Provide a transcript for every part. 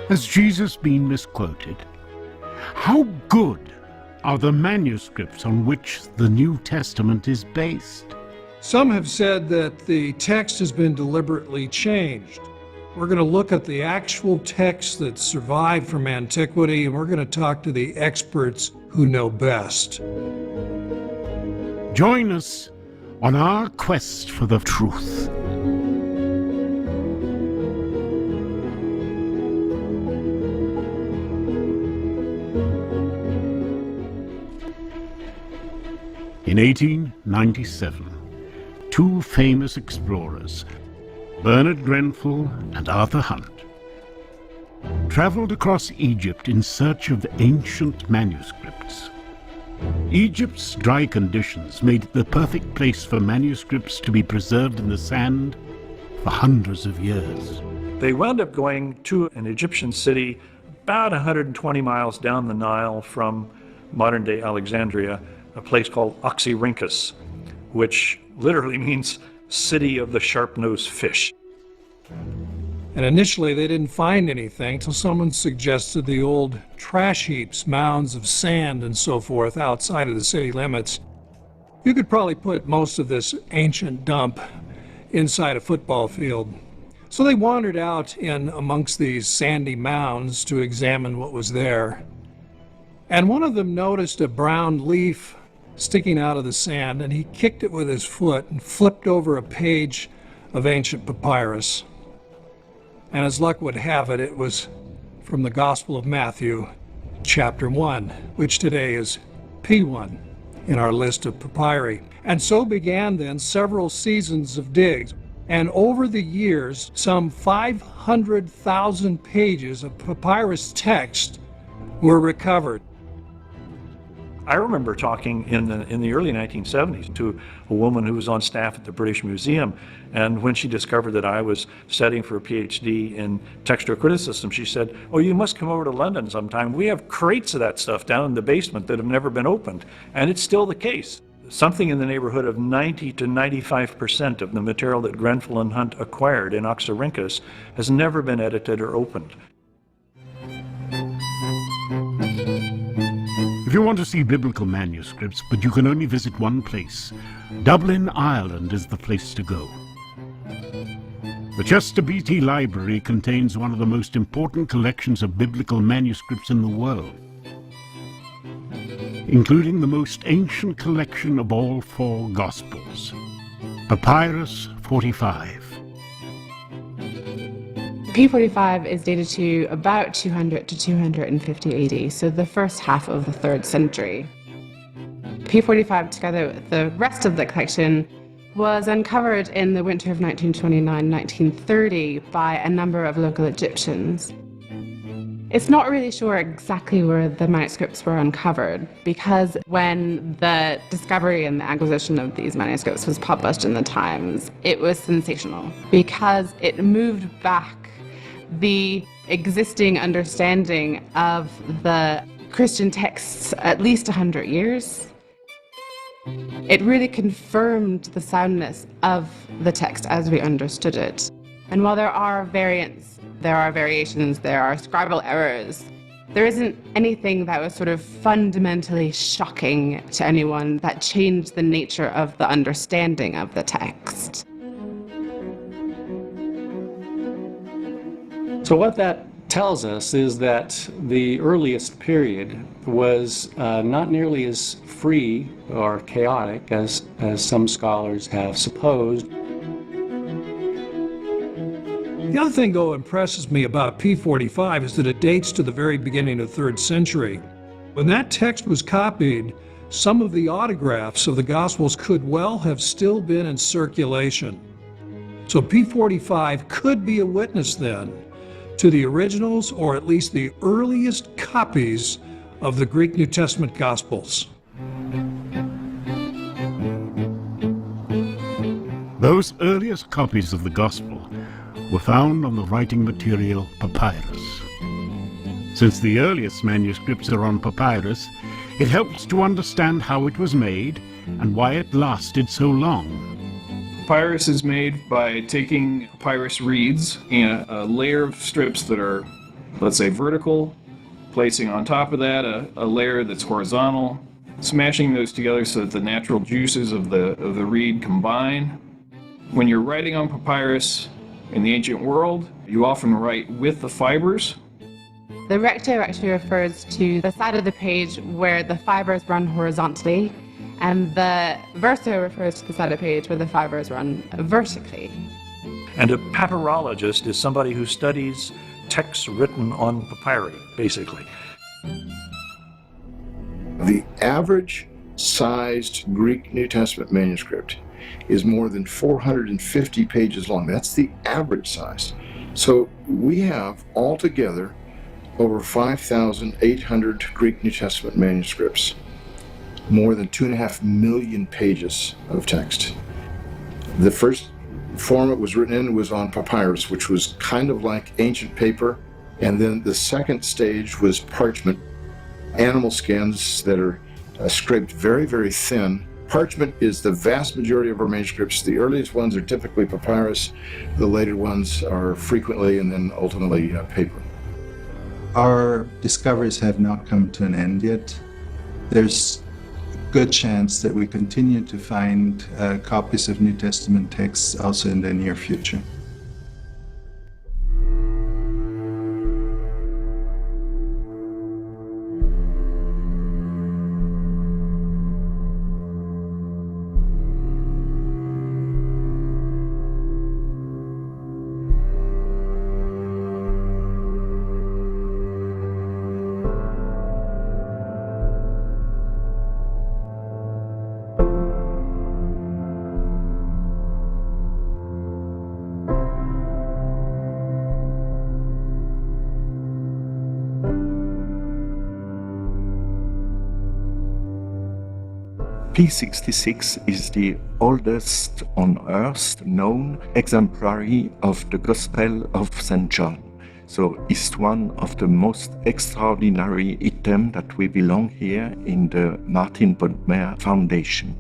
Has Jesus been misquoted? How good are the manuscripts on which the New Testament is based? Some have said that the text has been deliberately changed. We're going to look at the actual text that survived from antiquity, and we're going to talk to the experts who know best. Join us on our quest for the truth. In 1897, two famous explorers, Bernard Grenfell and Arthur Hunt, traveled across Egypt in search of ancient manuscripts. Egypt's dry conditions made it the perfect place for manuscripts to be preserved in the sand for hundreds of years. They wound up going to an Egyptian city about 120 miles down the Nile from modern-day Alexandria, a place called Oxirrinco, which literally means city of the sharp-nosed fish. And initially they didn't find anything until someone suggested the old trash heaps, mounds of sand and so forth outside of the city limits. You could probably put most of this ancient dump inside a football field. So they wandered out in amongst these sandy mounds to examine what was there. And one of them noticed a brown leaf sticking out of the sand, and he kicked it with his foot and flipped over a page of ancient papyrus. And as luck would have it, it was from the Gospel of Matthew, chapter 1, which today is P1 in our list of papyri. And so began then several seasons of digs. And over the years, some 500,000 pages of papyrus text were recovered. I remember talking in the early 1970s to a woman who was on staff at the British Museum, and when she discovered that I was studying for a PhD in textual criticism, she said, "Oh, you must come over to London sometime. We have crates of that stuff down in the basement that have never been opened." And it's still the case. Something in the neighborhood of 90 to 95% of the material that Grenfell and Hunt acquired in Oxirrinco has never been edited or opened. If you want to see biblical manuscripts, but you can only visit one place, Dublin, Ireland is the place to go. The Chester Beatty Library contains one of the most important collections of biblical manuscripts in the world, including the most ancient collection of all four Gospels, Papyrus 45. P45 is dated to about 200 to 250 AD, so the first half of the 3rd century. P45, together with the rest of the collection, was uncovered in the winter of 1929-1930 by a number of local Egyptians. It's not really sure exactly where the manuscripts were uncovered, because when the discovery and the acquisition of these manuscripts was published in the Times, it was sensational, because it moved back the existing understanding of the Christian texts at least 100 years. It really confirmed the soundness of the text as we understood it. And while there are variants, there are variations, there are scribal errors, there isn't anything that was sort of fundamentally shocking to anyone that changed the nature of the understanding of the text. So what that tells us is that the earliest period was not nearly as free or chaotic as some scholars have supposed. The other thing, though, impresses me about P45 is that it dates to the very beginning of the 3rd century. When that text was copied, some of the autographs of the Gospels could well have still been in circulation. So P45 could be a witness then to the originals, or at least the earliest copies of the Greek New Testament Gospels. Those earliest copies of the Gospel were found on the writing material papyrus. Since the earliest manuscripts are on papyrus, it helps to understand how it was made and why it lasted so long. Papyrus is made by taking papyrus reeds and a layer of strips that are let's say vertical, placing on top of that a layer that's horizontal, smashing those together so that the natural juices of the reed combine. When you're writing on papyrus in the ancient world, you often write with the fibers. The recto actually refers to the side of the page where the fibers run horizontally, and the verso refers to the side of the page where the fibers run vertically. And a papyrologist is somebody who studies texts written on papyri, basically. The average sized Greek New Testament manuscript is more than 450 pages long. That's the average size. So we have altogether over 5,800 Greek New Testament manuscripts, more than 2.5 million pages of text. The first form it was written in was on papyrus, which was kind of like ancient paper. And then the second stage was parchment, animal skins that are scraped very, very thin. Parchment is the vast majority of our manuscripts. The earliest ones are typically papyrus. The later ones are frequently and then ultimately paper. Our discoveries have not come to an end yet. There's a good chance that we continue to find copies of New Testament texts also in the near future. P66 is the oldest on earth known exemplary of the Gospel of St. John. So it's one of the most extraordinary items that we belong here in the Martin Bodmer Foundation.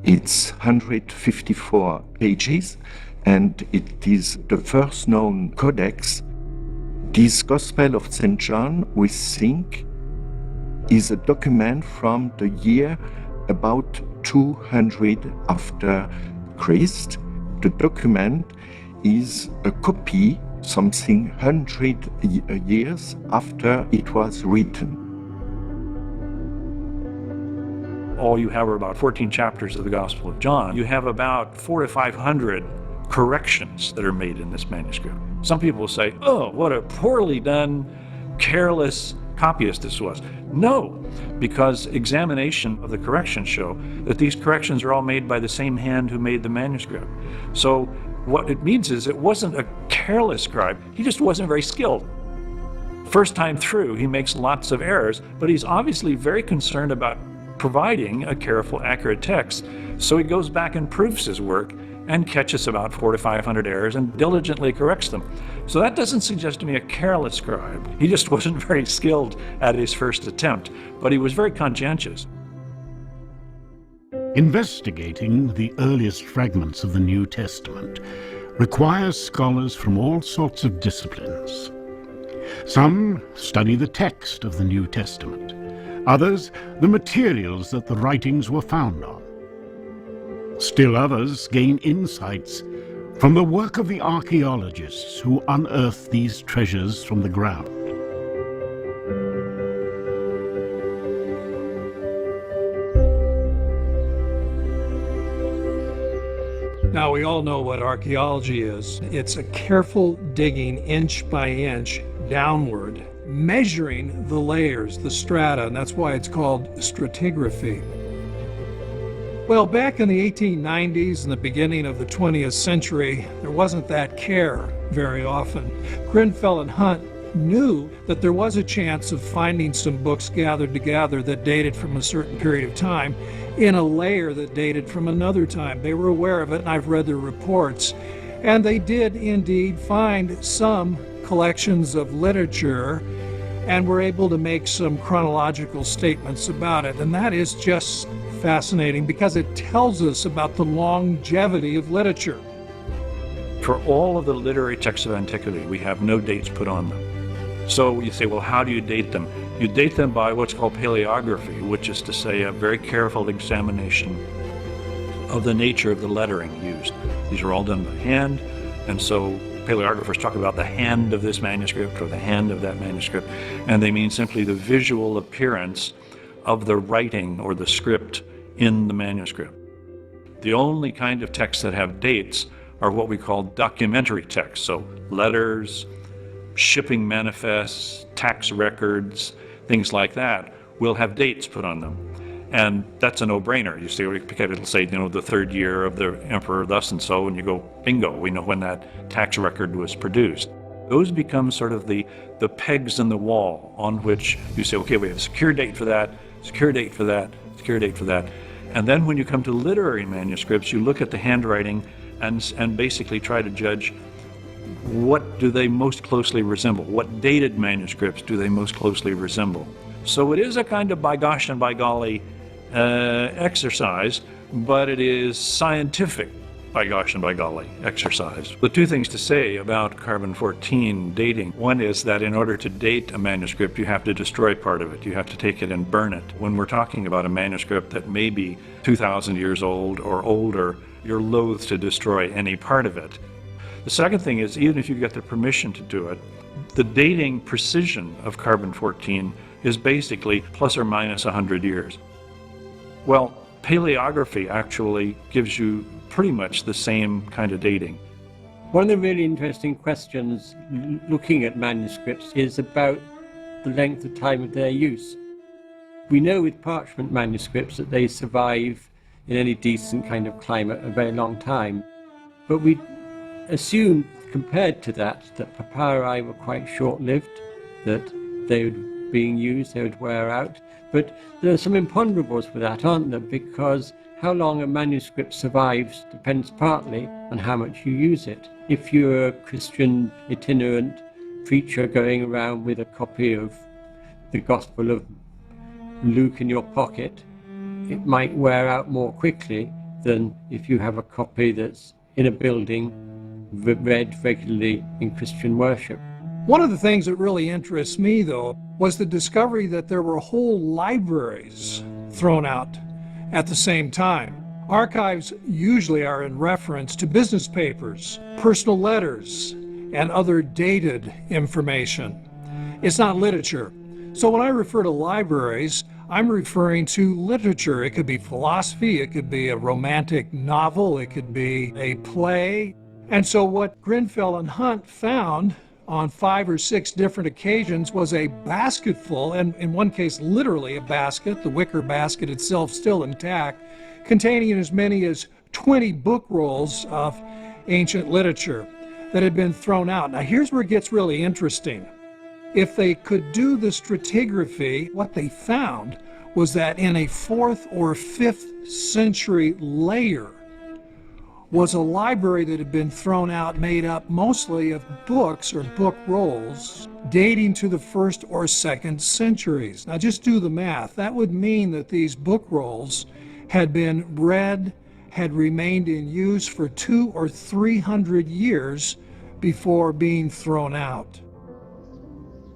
It's 154 pages and it is the first known codex. This Gospel of St. John, we think, is a document from the year about 200 after Christ. The document is a copy, something 100 years after it was written. All you have are about 14 chapters of the Gospel of John. You have about 400 to 500 corrections that are made in this manuscript. Some people will say, oh, what a poorly done, careless copyist this was. No, because examination of the corrections show that these corrections are all made by the same hand who made the manuscript. So what it means is it wasn't a careless scribe, he just wasn't very skilled. First time through, he makes lots of errors, but he's obviously very concerned about providing a careful, accurate text. So he goes back and proofs his work and catches about 400 to 500 errors and diligently corrects them. So that doesn't suggest to me a careless scribe. He just wasn't very skilled at his first attempt, but he was very conscientious. Investigating the earliest fragments of the New Testament requires scholars from all sorts of disciplines. Some study the text of the New Testament, others the materials that the writings were found on. Still others gain insights from the work of the archaeologists who unearth these treasures from the ground. Now, we all know what archaeology is. It's a careful digging inch by inch downward, measuring the layers, the strata, and that's why it's called stratigraphy. Well, back in the 1890s and the beginning of the 20th century, there wasn't that care very often. Grenfell and Hunt knew that there was a chance of finding some books gathered together that dated from a certain period of time in a layer that dated from another time. They were aware of it, and I've read their reports. And they did indeed find some collections of literature and were able to make some chronological statements about it. And that is just fascinating because it tells us about the longevity of literature. For all of the literary texts of antiquity, we have no dates put on them. So you say, well, how do you date them? You date them by what's called paleography, which is to say a very careful examination of the nature of the lettering used. These are all done by hand, and so paleographers talk about the hand of this manuscript or the hand of that manuscript, and they mean simply the visual appearance of the writing or the script in the manuscript. The only kind of texts that have dates are what we call documentary texts, so letters, shipping manifests, tax records, things like that will have dates put on them. And that's a no-brainer. You see, it'll say, the 3rd year of the emperor thus and so, and you go, bingo, we know when that tax record was produced. Those become sort of the pegs in the wall on which you say, okay, we have a secure date for that, secure date for that, secure date for that. And then when you come to literary manuscripts, you look at the handwriting and basically try to judge what do they most closely resemble? What dated manuscripts do they most closely resemble? So it is a kind of by gosh and by golly exercise, but it is scientific by gosh and by golly exercise. The two things to say about carbon-14 dating. One is that in order to date a manuscript, you have to destroy part of it. You have to take it and burn it. When we're talking about a manuscript that may be 2,000 years old or older, you're loath to destroy any part of it. The second thing is, even if you get the permission to do it, the dating precision of carbon-14 is basically plus or minus 100 years. Well, paleography actually gives you pretty much the same kind of dating. One of the really interesting questions looking at manuscripts is about the length of time of their use. We know with parchment manuscripts that they survive in any decent kind of climate a very long time, but we assume, compared to that papyri were quite short-lived, that they would being used, they would wear out. But there are some imponderables for that, aren't there? Because how long a manuscript survives depends partly on how much you use it. If you're a Christian itinerant preacher going around with a copy of the Gospel of Luke in your pocket, it might wear out more quickly than if you have a copy that's in a building read regularly in Christian worship. One of the things that really interests me, though, was the discovery that there were whole libraries thrown out at the same time. Archives usually are in reference to business papers, personal letters, and other dated information. It's not literature. So when I refer to libraries, I'm referring to literature. It could be philosophy, it could be a romantic novel, it could be a play. And so what Grenfell and Hunt found on 5 or 6 different occasions was a basketful, and in one case literally a basket, the wicker basket itself still intact, containing as many as 20 book rolls of ancient literature that had been thrown out. Now here's where it gets really interesting. If they could do the stratigraphy, what they found was that in a 4th or 5th century layer was a library that had been thrown out, made up mostly of books or book rolls dating to the 1st or 2nd centuries. Now just do the math. That would mean that these book rolls had been read, had remained in use for 200 or 300 years before being thrown out.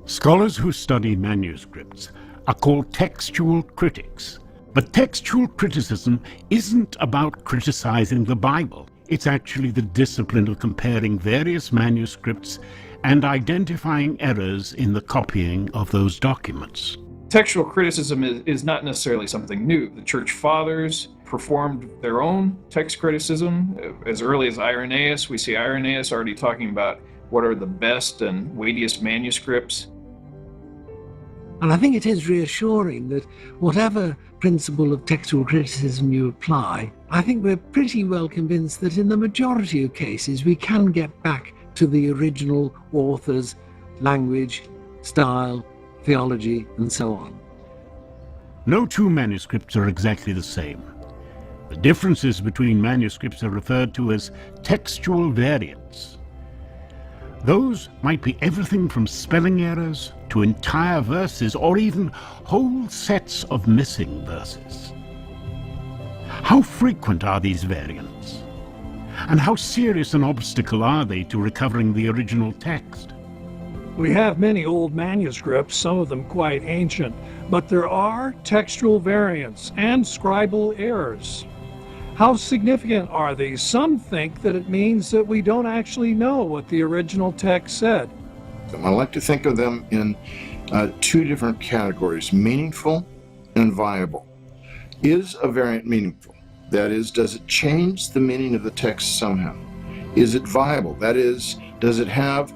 Scholars who study manuscripts are called textual critics. But textual criticism isn't about criticizing the Bible. It's actually the discipline of comparing various manuscripts and identifying errors in the copying of those documents. Textual criticism is not necessarily something new. The Church Fathers performed their own text criticism. As early as Irenaeus, we see Irenaeus already talking about what are the best and weightiest manuscripts. And I think it is reassuring that whatever principle of textual criticism you apply, I think we're pretty well convinced that in the majority of cases we can get back to the original author's language, style, theology, and so on. No two manuscripts are exactly the same. The differences between manuscripts are referred to as textual variants. Those might be everything from spelling errors to entire verses or even whole sets of missing verses. How frequent are these variants? And how serious an obstacle are they to recovering the original text? We have many old manuscripts, some of them quite ancient, but there are textual variants and scribal errors. How significant are these? Some think that it means that we don't actually know what the original text said. I like to think of them in two different categories, meaningful and viable. Is a variant meaningful? That is, does it change the meaning of the text somehow? Is it viable? That is, does it have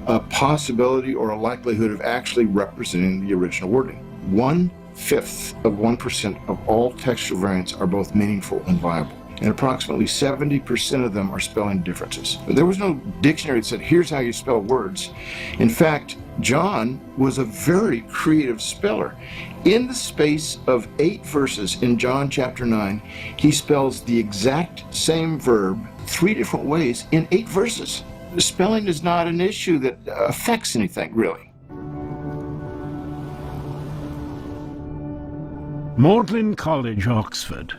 a possibility or a likelihood of actually representing the original wording? 1/5 of 1% of all textual variants are both meaningful and viable, and approximately 70% of them are spelling differences. There was no dictionary that said, here's how you spell words. In fact, John was a very creative speller. In the space of 8 verses in John chapter 9, he spells the exact same verb 3 different ways in 8 verses. Spelling is not an issue that affects anything, really. Magdalen College, Oxford,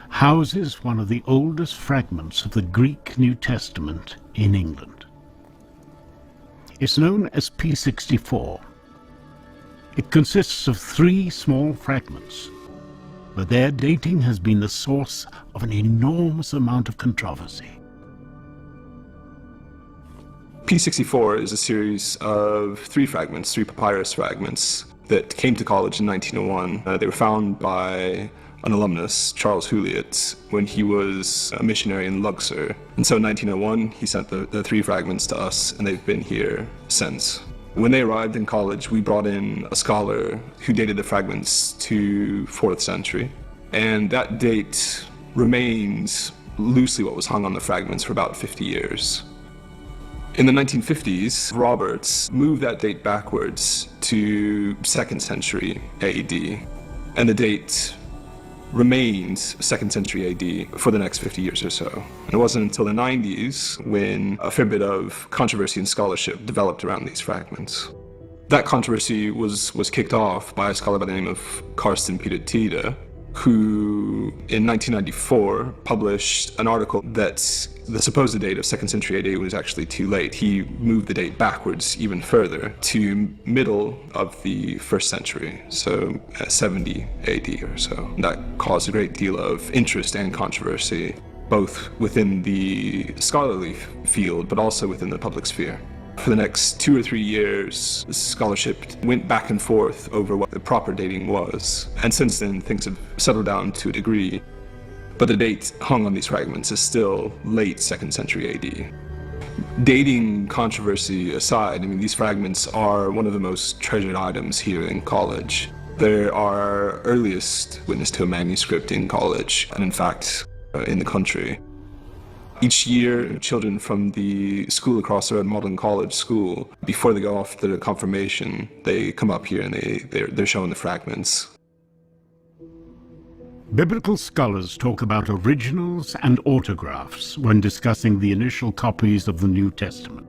houses one of the oldest fragments of the Greek New Testament in England. It's known as P64. It consists of 3 small fragments, but their dating has been the source of an enormous amount of controversy. P64 is a series of 3 fragments, 3 papyrus fragments, that came to college in 1901. They were found by an alumnus, Charles Huliot, when he was a missionary in Luxor. And so in 1901, he sent the 3 fragments to us, and they've been here since. When they arrived in college, we brought in a scholar who dated the fragments to 4th century. And that date remains loosely what was hung on the fragments for about 50 years. In the 1950s, Roberts moved that date backwards to 2nd century AD, and the date remains 2nd century AD for the next 50 years or so. And it wasn't until the 90s when a fair bit of controversy and scholarship developed around these fragments. That controversy was kicked off by a scholar by the name of Karsten Peter Tide, who in 1994 published an article that the supposed date of 2nd century AD was actually too late. He moved the date backwards even further to middle of the 1st century, so 70 AD or so. That caused a great deal of interest and controversy, both within the scholarly field, but also within the public sphere. For the next 2 or 3 years, scholarship went back and forth over what the proper dating was. And since then, things have settled down to a degree. But the date hung on these fragments is still late 2nd century AD. Dating controversy aside, I mean, these fragments are one of the most treasured items here in college. They're our earliest witness to a manuscript in college, and in fact, in the country. Each year, children from the school across the road, Magdalen College School, before they go off to their confirmation, they come up here and they're shown the fragments. Biblical scholars talk about originals and autographs when discussing the initial copies of the New Testament.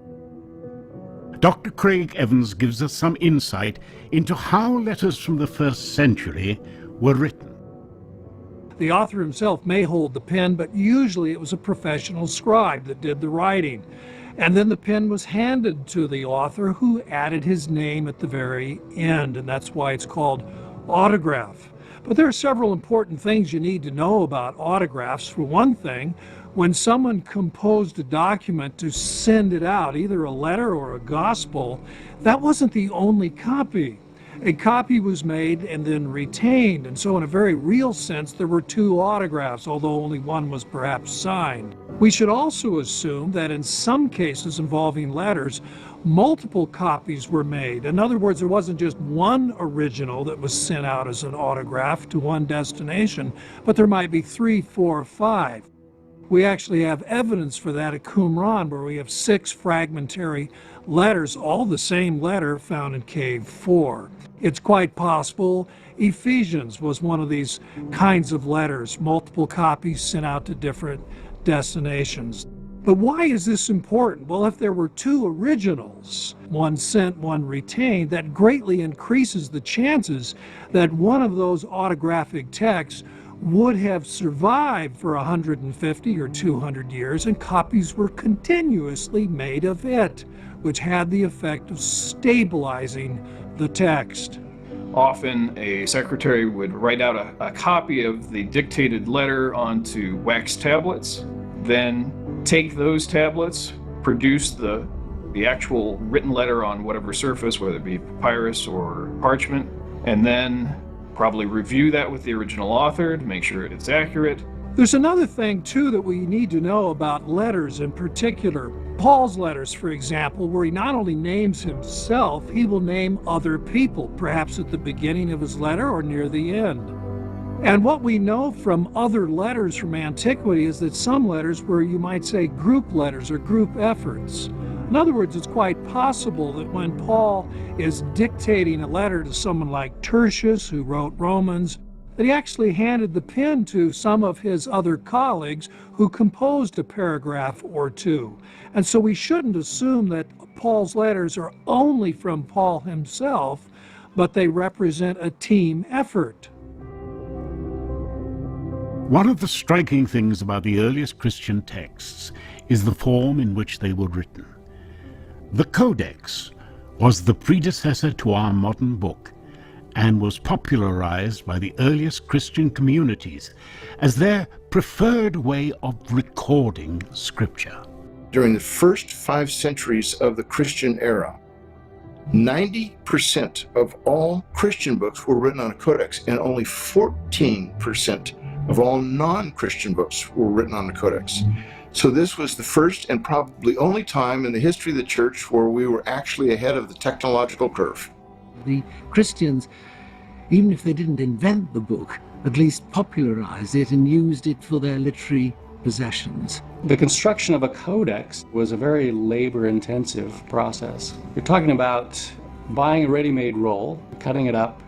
Dr. Craig Evans gives us some insight into how letters from the 1st century were written. The author himself may hold the pen, but usually it was a professional scribe that did the writing. And then the pen was handed to the author, who added his name at the very end, and that's why it's called autograph. But there are several important things you need to know about autographs. For one thing, when someone composed a document to send it out, either a letter or a gospel, that wasn't the only copy. A copy was made and then retained, and so in a very real sense there were 2 autographs, although only one was perhaps signed. We should also assume that in some cases involving letters, multiple copies were made. In other words, there wasn't just one original that was sent out as an autograph to one destination, but there might be 3, 4, 5. We actually have evidence for that at Qumran, where we have 6 fragmentary letters, all the same letter, found in Cave 4. It's quite possible Ephesians was one of these kinds of letters, multiple copies sent out to different destinations. But why is this important? Well, if there were 2 originals, one sent, one retained, that greatly increases the chances that one of those autographic texts would have survived for 150 or 200 years, and copies were continuously made of it, which had the effect of stabilizing the text. Often a secretary would write out a copy of the dictated letter onto wax tablets, then take those tablets, produce the actual written letter on whatever surface, whether it be papyrus or parchment, and then probably review that with the original author to make sure it's accurate. There's another thing, too, that we need to know about letters in particular. Paul's letters, for example, where he not only names himself, he will name other people, perhaps at the beginning of his letter or near the end. And what we know from other letters from antiquity is that some letters were, you might say, group letters or group efforts. In other words, it's quite possible that when Paul is dictating a letter to someone like Tertius, who wrote Romans, that he actually handed the pen to some of his other colleagues who composed a paragraph or two. And so we shouldn't assume that Paul's letters are only from Paul himself, but they represent a team effort. One of the striking things about the earliest Christian texts is the form in which they were written. The Codex was the predecessor to our modern book and was popularized by the earliest Christian communities as their preferred way of recording Scripture. During the first 5 centuries of the Christian era, 90% of all Christian books were written on a codex, and only 14% of all non-Christian books were written on a codex. So this was the first and probably only time in the history of the church where we were actually ahead of the technological curve. The Christians, even if they didn't invent the book, at least popularized it and used it for their literary possessions. The construction of a codex was a very labor-intensive process. You're talking about buying a ready-made roll, cutting it up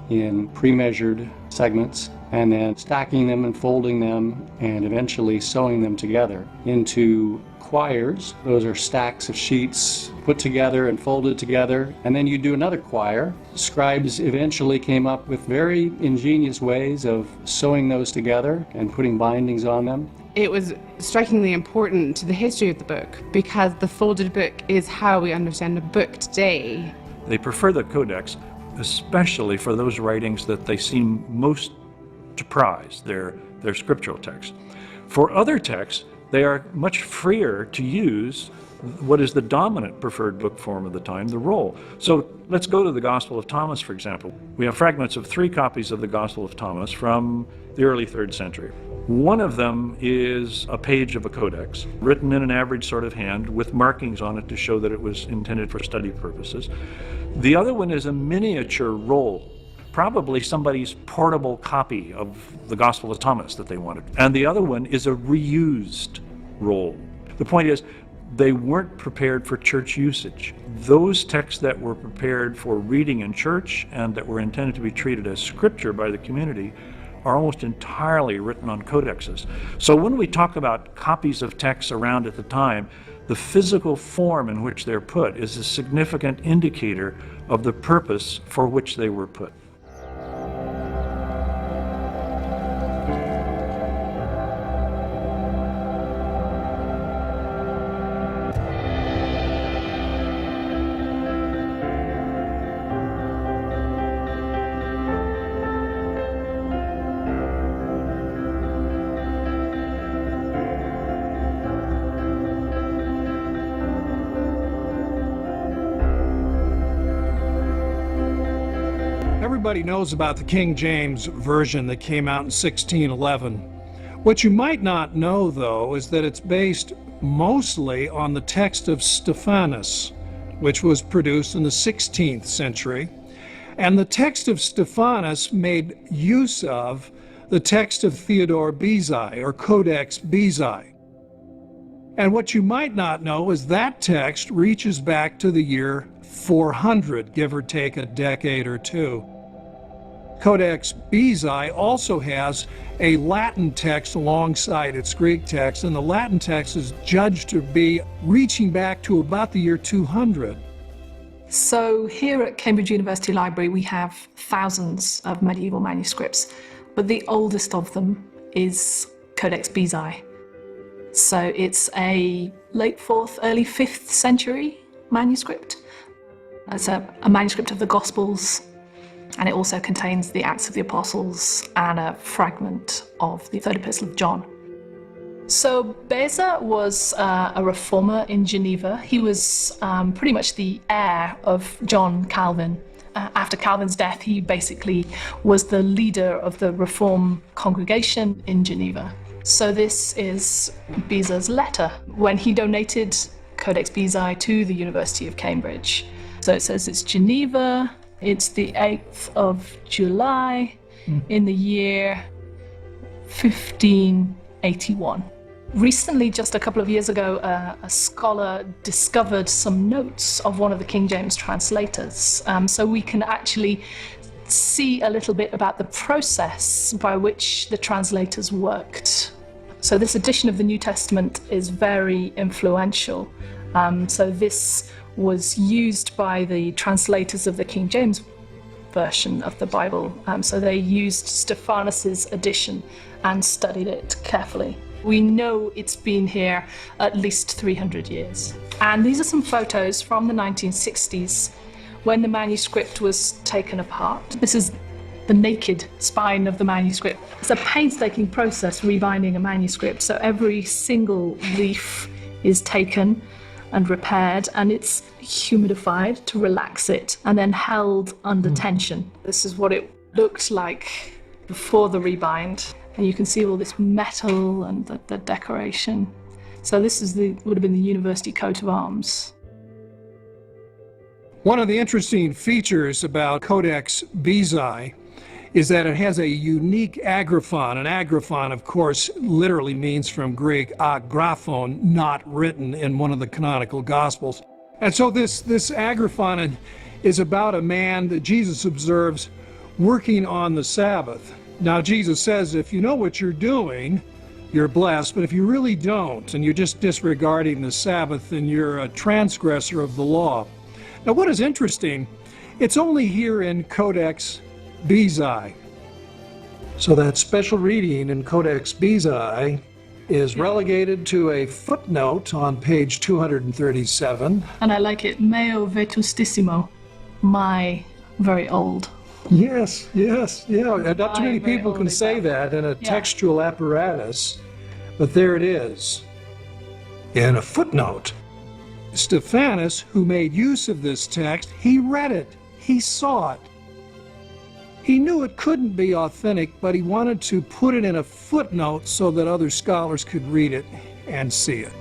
in pre-measured segments, and then stacking them and folding them and eventually sewing them together into quires. Those are stacks of sheets put together and folded together, and then you do another quire. Scribes eventually came up with very ingenious ways of sewing those together and putting bindings on them. It was strikingly important to the history of the book because the folded book is how we understand a book today. They prefer the Codex, especially for those writings that they seem most to prize, their scriptural texts. For other texts, they are much freer to use what is the dominant preferred book form of the time, the roll. So let's go to the Gospel of Thomas, for example. We have fragments of 3 copies of the Gospel of Thomas from the early 3rd century. One of them is a page of a codex, written in an average sort of hand with markings on it to show that it was intended for study purposes. The other one is a miniature roll, probably somebody's portable copy of the Gospel of Thomas that they wanted. And the other one is a reused roll. The point is, they weren't prepared for church usage. Those texts that were prepared for reading in church and that were intended to be treated as scripture by the community are almost entirely written on codexes. So when we talk about copies of texts around at the time, the physical form in which they're put is a significant indicator of the purpose for which they were put. Everybody knows about the King James Version that came out in 1611. What you might not know, though, is that it's based mostly on the text of Stephanus, which was produced in the 16th century. And the text of Stephanus made use of the text of Theodore Beza, or Codex Beza. And what you might not know is that text reaches back to the year 400, give or take a decade or two. Codex Beza also has a Latin text alongside its Greek text, and the Latin text is judged to be reaching back to about the year 200. So here at Cambridge University Library we have thousands of medieval manuscripts, but the oldest of them is Codex Bezae. So it's a late 4th, early 5th century manuscript. It's a manuscript of the Gospels, and it also contains the Acts of the Apostles and a fragment of the 3rd Epistle of John. So Beza was a reformer in Geneva. He was pretty much the heir of John Calvin. After Calvin's death, he basically was the leader of the Reform congregation in Geneva. So this is Beza's letter when he donated Codex Bezae to the University of Cambridge. So it says it's Geneva, it's the 8th of July in the year 1581. Recently, just a couple of years ago, a scholar discovered some notes of one of the King James translators. So we can actually see a little bit about the process by which the translators worked. So this edition of the New Testament is very influential. So this was used by the translators of the King James version of the Bible. So they used Stephanus's edition and studied it carefully. We know it's been here at least 300 years. And these are some photos from the 1960s when the manuscript was taken apart. This is the naked spine of the manuscript. It's a painstaking process rebinding a manuscript, so every single leaf is taken and repaired, and it's humidified to relax it and then held under tension. This is what it looked like before the rebind. And you can see all this metal and the decoration. So this is would have been the university coat of arms. One of the interesting features about Codex Bezae is that it has a unique agraphon. An agraphon, of course, literally means from Greek agraphon, not written in one of the canonical Gospels. And so this agraphon is about a man that Jesus observes working on the Sabbath. Now, Jesus says, if you know what you're doing, you're blessed, but if you really don't, and you're just disregarding the Sabbath, then you're a transgressor of the law. Now, what is interesting, it's only here in Codex Bezae. So that special reading in Codex Bezae is relegated to a footnote on page 237. And I like it, meo vetustissimo, my very old. Yes, yeah. Not too many people can say that in a textual apparatus, but there it is. In a footnote, Stephanus, who made use of this text, he read it, he saw it. He knew it couldn't be authentic, but he wanted to put it in a footnote so that other scholars could read it and see it.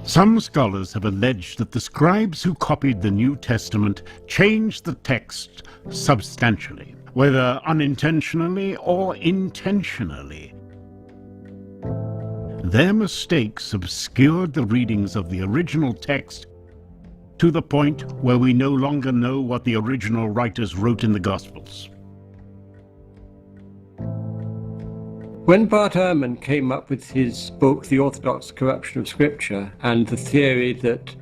Some scholars have alleged that the scribes who copied the New Testament changed the text substantially, whether unintentionally or intentionally. Their mistakes obscured the readings of the original text to the point where we no longer know what the original writers wrote in the Gospels. When Bart Ehrman came up with his book, The Orthodox Corruption of Scripture, and the theory that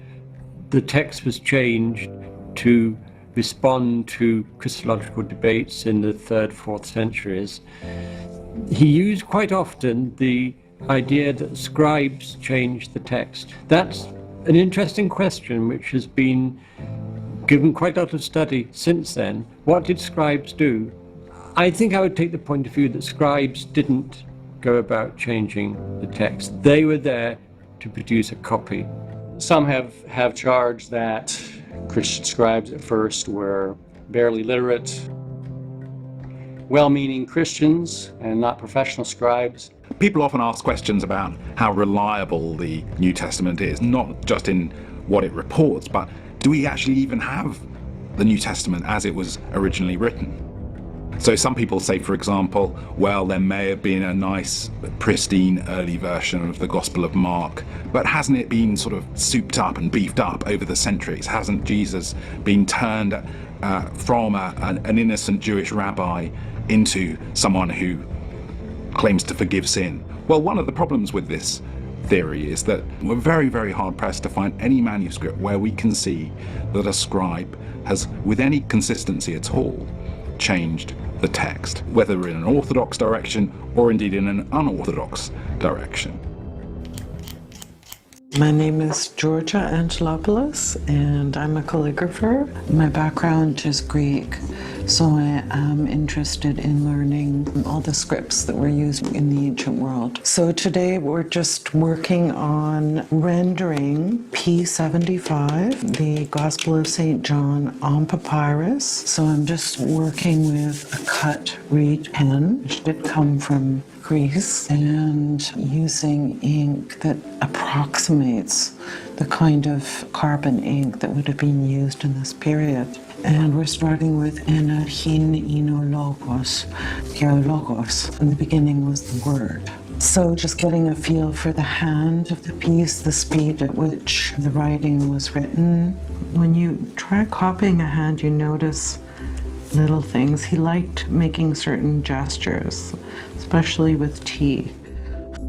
the text was changed to respond to Christological debates in the 3rd, 4th centuries, he used quite often the idea that scribes changed the text. That's an interesting question which has been given quite a lot of study since then. What did scribes do? I think I would take the point of view that scribes didn't go about changing the text. They were there to produce a copy. Some have charged that Christian scribes at first were barely literate, well-meaning Christians and not professional scribes. People often ask questions about how reliable the New Testament is, not just in what it reports, but do we actually even have the New Testament as it was originally written? So some people say, for example, well, there may have been a nice, pristine early version of the Gospel of Mark, but hasn't it been sort of souped up and beefed up over the centuries? Hasn't Jesus been turned from an innocent Jewish rabbi into someone who claims to forgive sin? Well, one of the problems with this theory is that we're very, very hard pressed to find any manuscript where we can see that a scribe has, with any consistency at all, changed the text, whether in an orthodox direction or indeed in an unorthodox direction. My name is Georgia Angelopoulos, and I'm a calligrapher. My background is Greek, so I am interested in learning all the scripts that were used in the ancient world. So today we're just working on rendering P75, the Gospel of St. John, on papyrus. So I'm just working with a cut reed pen, which did come from Greece, and using ink that approximates the kind of carbon ink that would have been used in this period. And we're starting with ena hin ino logos, logos. In the beginning was the word. So just getting a feel for the hand of the piece, the speed at which the writing was written. When you try copying a hand, you notice little things. He liked making certain gestures, especially with tea.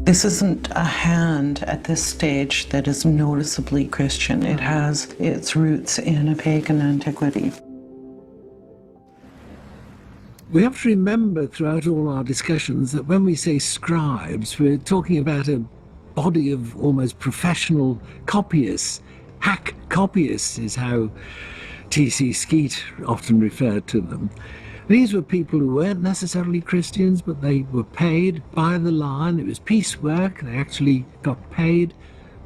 This isn't a hand at this stage that is noticeably Christian. It has its roots in a pagan antiquity. We have to remember throughout all our discussions that when we say scribes, we're talking about a body of almost professional copyists. Hack copyists is how T.C. Skeet often referred to them. These were people who weren't necessarily Christians, but they were paid by the line. It was piecework. They actually got paid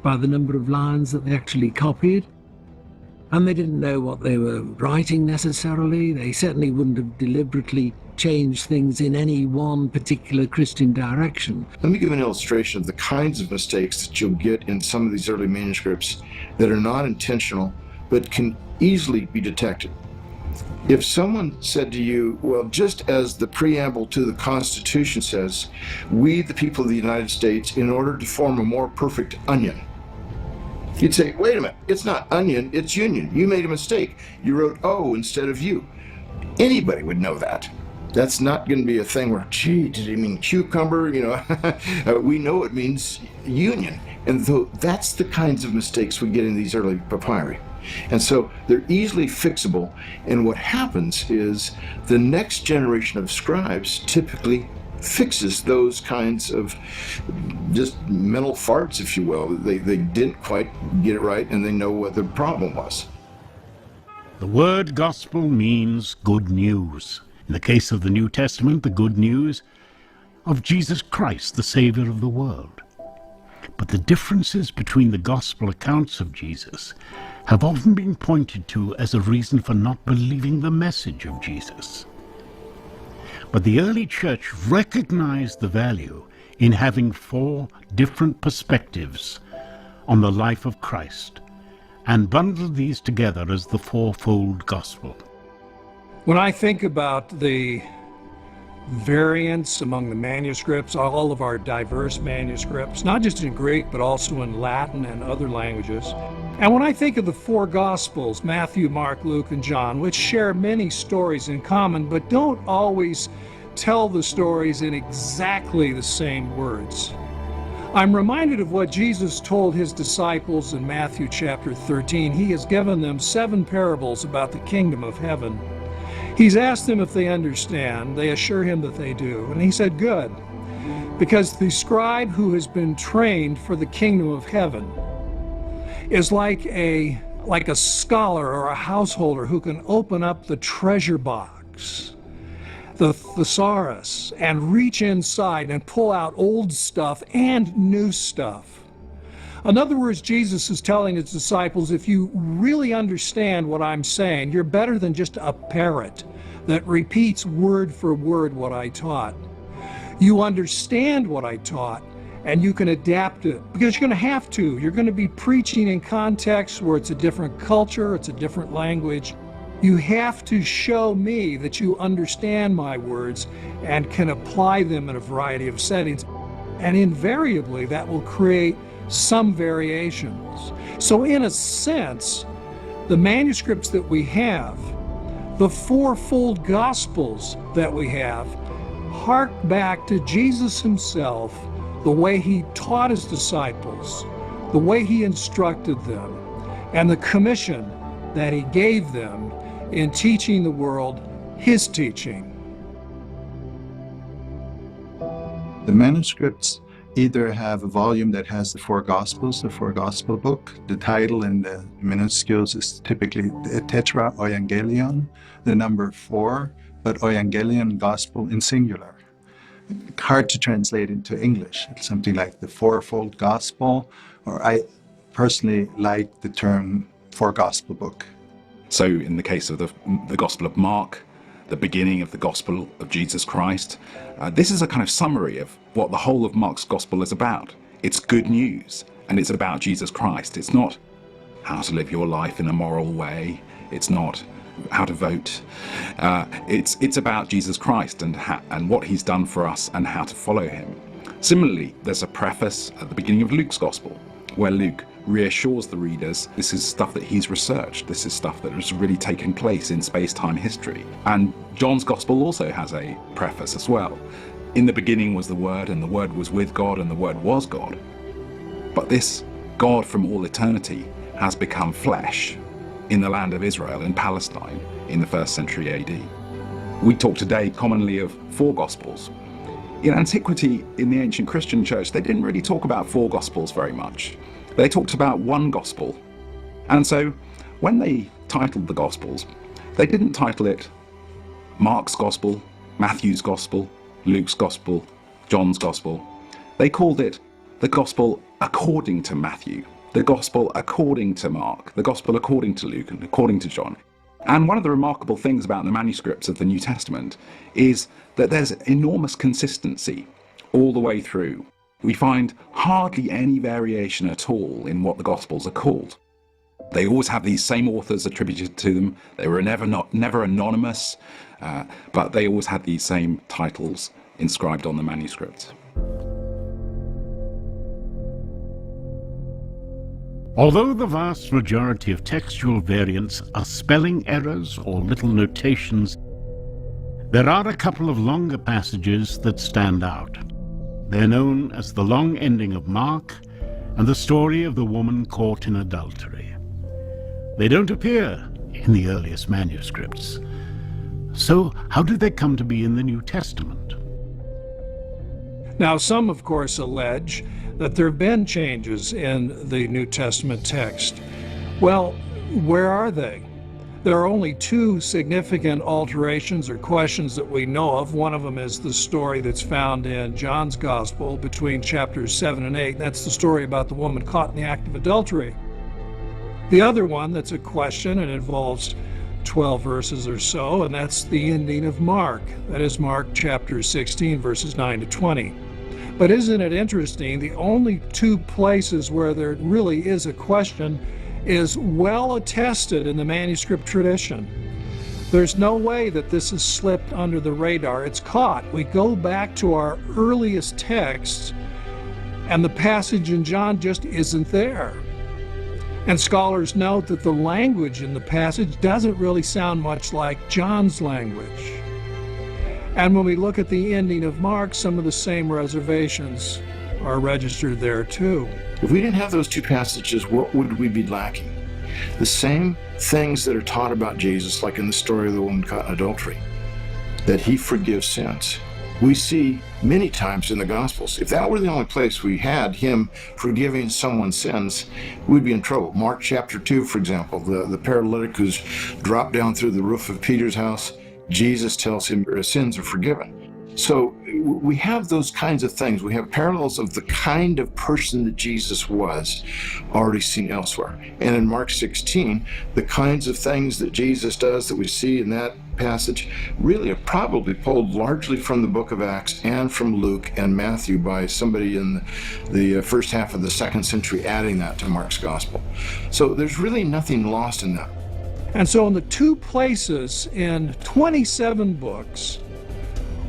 by the number of lines that they actually copied. And they didn't know what they were writing necessarily. They certainly wouldn't have deliberately changed things in any one particular Christian direction. Let me give an illustration of the kinds of mistakes that you'll get in some of these early manuscripts that are not intentional, but can easily be detected. If someone said to you, well, just as the preamble to the Constitution says, we, the people of the United States, in order to form a more perfect onion, you'd say, wait a minute, it's not onion, it's union. You made a mistake. You wrote O instead of U. Anybody would know that. That's not going to be a thing where, gee, did he mean cucumber? You know, we know it means union. And that's the kinds of mistakes we get in these early papyri. And so they're easily fixable, and what happens is the next generation of scribes typically fixes those kinds of just mental farts, if you will. They didn't quite get it right, and they know what the problem was. The word gospel means good news. In the case of the New Testament, the good news of Jesus Christ, the Savior of the world. But the differences between the gospel accounts of Jesus have often been pointed to as a reason for not believing the message of Jesus. But the early church recognized the value in having 4 different perspectives on the life of Christ and bundled these together as the fourfold gospel. When I think about the variants among the manuscripts, all of our diverse manuscripts, not just in Greek, but also in Latin and other languages. And when I think of the 4 Gospels, Matthew, Mark, Luke, and John, which share many stories in common, but don't always tell the stories in exactly the same words, I'm reminded of what Jesus told his disciples in Matthew chapter 13. He has given them 7 parables about the kingdom of heaven. He's asked them if they understand. They assure him that they do. And he said, good, because the scribe who has been trained for the kingdom of heaven is like a scholar or a householder who can open up the treasure box, the thesaurus, and reach inside and pull out old stuff and new stuff. In other words, Jesus is telling his disciples, if you really understand what I'm saying, you're better than just a parrot that repeats word for word what I taught. You understand what I taught, and you can adapt it, because you're going to have to. You're going to be preaching in contexts where it's a different culture, it's a different language. You have to show me that you understand my words and can apply them in a variety of settings. And invariably, that will create some variations. So in a sense, the manuscripts that we have, the fourfold Gospels that we have, hark back to Jesus himself, the way he taught his disciples, the way he instructed them, and the commission that he gave them in teaching the world his teaching. The manuscripts either have a volume that has the four Gospels, the four Gospel book. The title in the minuscules is typically Tetra Euangelion, the number 4, but Euangelion, Gospel in singular. Hard to translate into English. It's something like the fourfold Gospel, or I personally like the term four Gospel book. So in the case of the Gospel of Mark, the beginning of the Gospel of Jesus Christ, this is a kind of summary of what the whole of Mark's Gospel is about. It's good news, and it's about Jesus Christ. It's not how to live your life in a moral way. It's not how to vote. It's about Jesus Christ and what he's done for us and how to follow him. Similarly, there's a preface at the beginning of Luke's Gospel, where Luke reassures the readers this is stuff that he's researched. This is stuff that has really taken place in space-time history. And John's Gospel also has a preface as well. In the beginning was the Word, and the Word was with God, and the Word was God. But this God from all eternity has become flesh in the land of Israel, in Palestine, in the 1st century AD. We talk today commonly of four Gospels. In antiquity, in the ancient Christian church, they didn't really talk about four Gospels very much. They talked about one Gospel. And so when they titled the Gospels, they didn't title it Mark's Gospel, Matthew's Gospel, Luke's Gospel, John's Gospel. They called it the Gospel according to Matthew, the Gospel according to Mark, the Gospel according to Luke, and according to John. And one of the remarkable things about the manuscripts of the New Testament is that there's enormous consistency all the way through. We find hardly any variation at all in what the Gospels are called. They always have these same authors attributed to them. They were never anonymous, but they always had these same titles inscribed on the manuscript. Although the vast majority of textual variants are spelling errors or little notations, there are a couple of longer passages that stand out. They're known as the long ending of Mark and the story of the woman caught in adultery. They don't appear in the earliest manuscripts. So how did they come to be in the New Testament? Now, some, of course, allege that there have been changes in the New Testament text. Well, where are they? There are only two significant alterations or questions that we know of. One of them is the story that's found in John's Gospel between chapters 7 and 8. That's the story about the woman caught in the act of adultery. The other one that's a question and involves 12 verses or so, and that's the ending of Mark. That is Mark chapter 16, verses 9 to 20. But isn't it interesting, the only two places where there really is a question is well attested in the manuscript tradition. There's no way that this has slipped under the radar. It's caught. We go back to our earliest texts, and the passage in John just isn't there. And scholars note that the language in the passage doesn't really sound much like John's language. And when we look at the ending of Mark, some of the same reservations are registered there too. If we didn't have those two passages, what would we be lacking? The same things that are taught about Jesus, like in the story of the woman caught in adultery, that he forgives sins. We see many times in the Gospels. If that were the only place we had him forgiving someone's sins, we'd be in trouble. Mark chapter 2, for example, the paralytic who's dropped down through the roof of Peter's house, Jesus tells him your sins are forgiven. So we have those kinds of things. We have parallels of the kind of person that Jesus was already seen elsewhere. And in Mark 16, the kinds of things that Jesus does that we see in that passage really are probably pulled largely from the book of Acts and from Luke and Matthew by somebody in the first half of the 2nd century adding that to Mark's gospel. So there's really nothing lost in that. And so in the two places in 27 books,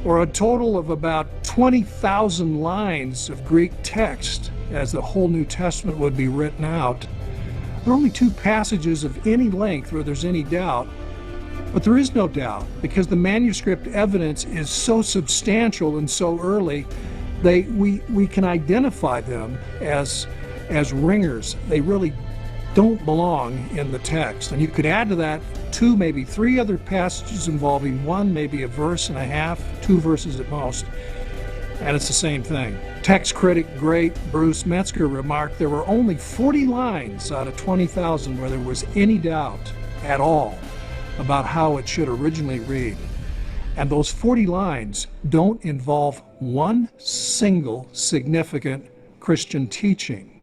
or a total of about 20,000 lines of Greek text, as the whole New Testament would be written out, there are only two passages of any length where there's any doubt. But there is no doubt, because the manuscript evidence is so substantial and so early, we can identify them as ringers. They really don't belong in the text. And you could add to that 2, maybe 3 other passages involving 1, maybe a verse and a half, 2 verses at most, and it's the same thing. Text critic great Bruce Metzger remarked there were only 40 lines out of 20,000 where there was any doubt at all about how it should originally read. And those 40 lines don't involve one single significant Christian teaching.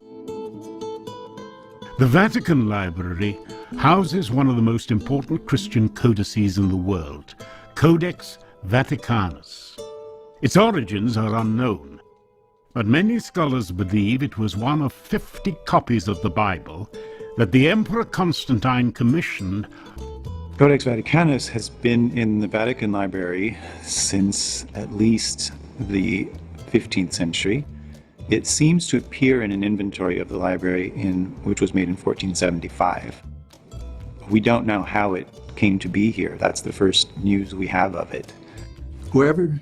The Vatican Library houses one of the most important Christian codices in the world, Codex Vaticanus. Its origins are unknown, but many scholars believe it was one of 50 copies of the Bible that the Emperor Constantine commissioned. Codex Vaticanus has been in the Vatican Library since at least the 15th century. It seems to appear in an inventory of the library which was made in 1475. We don't know how it came to be here. That's the first news we have of it. Whoever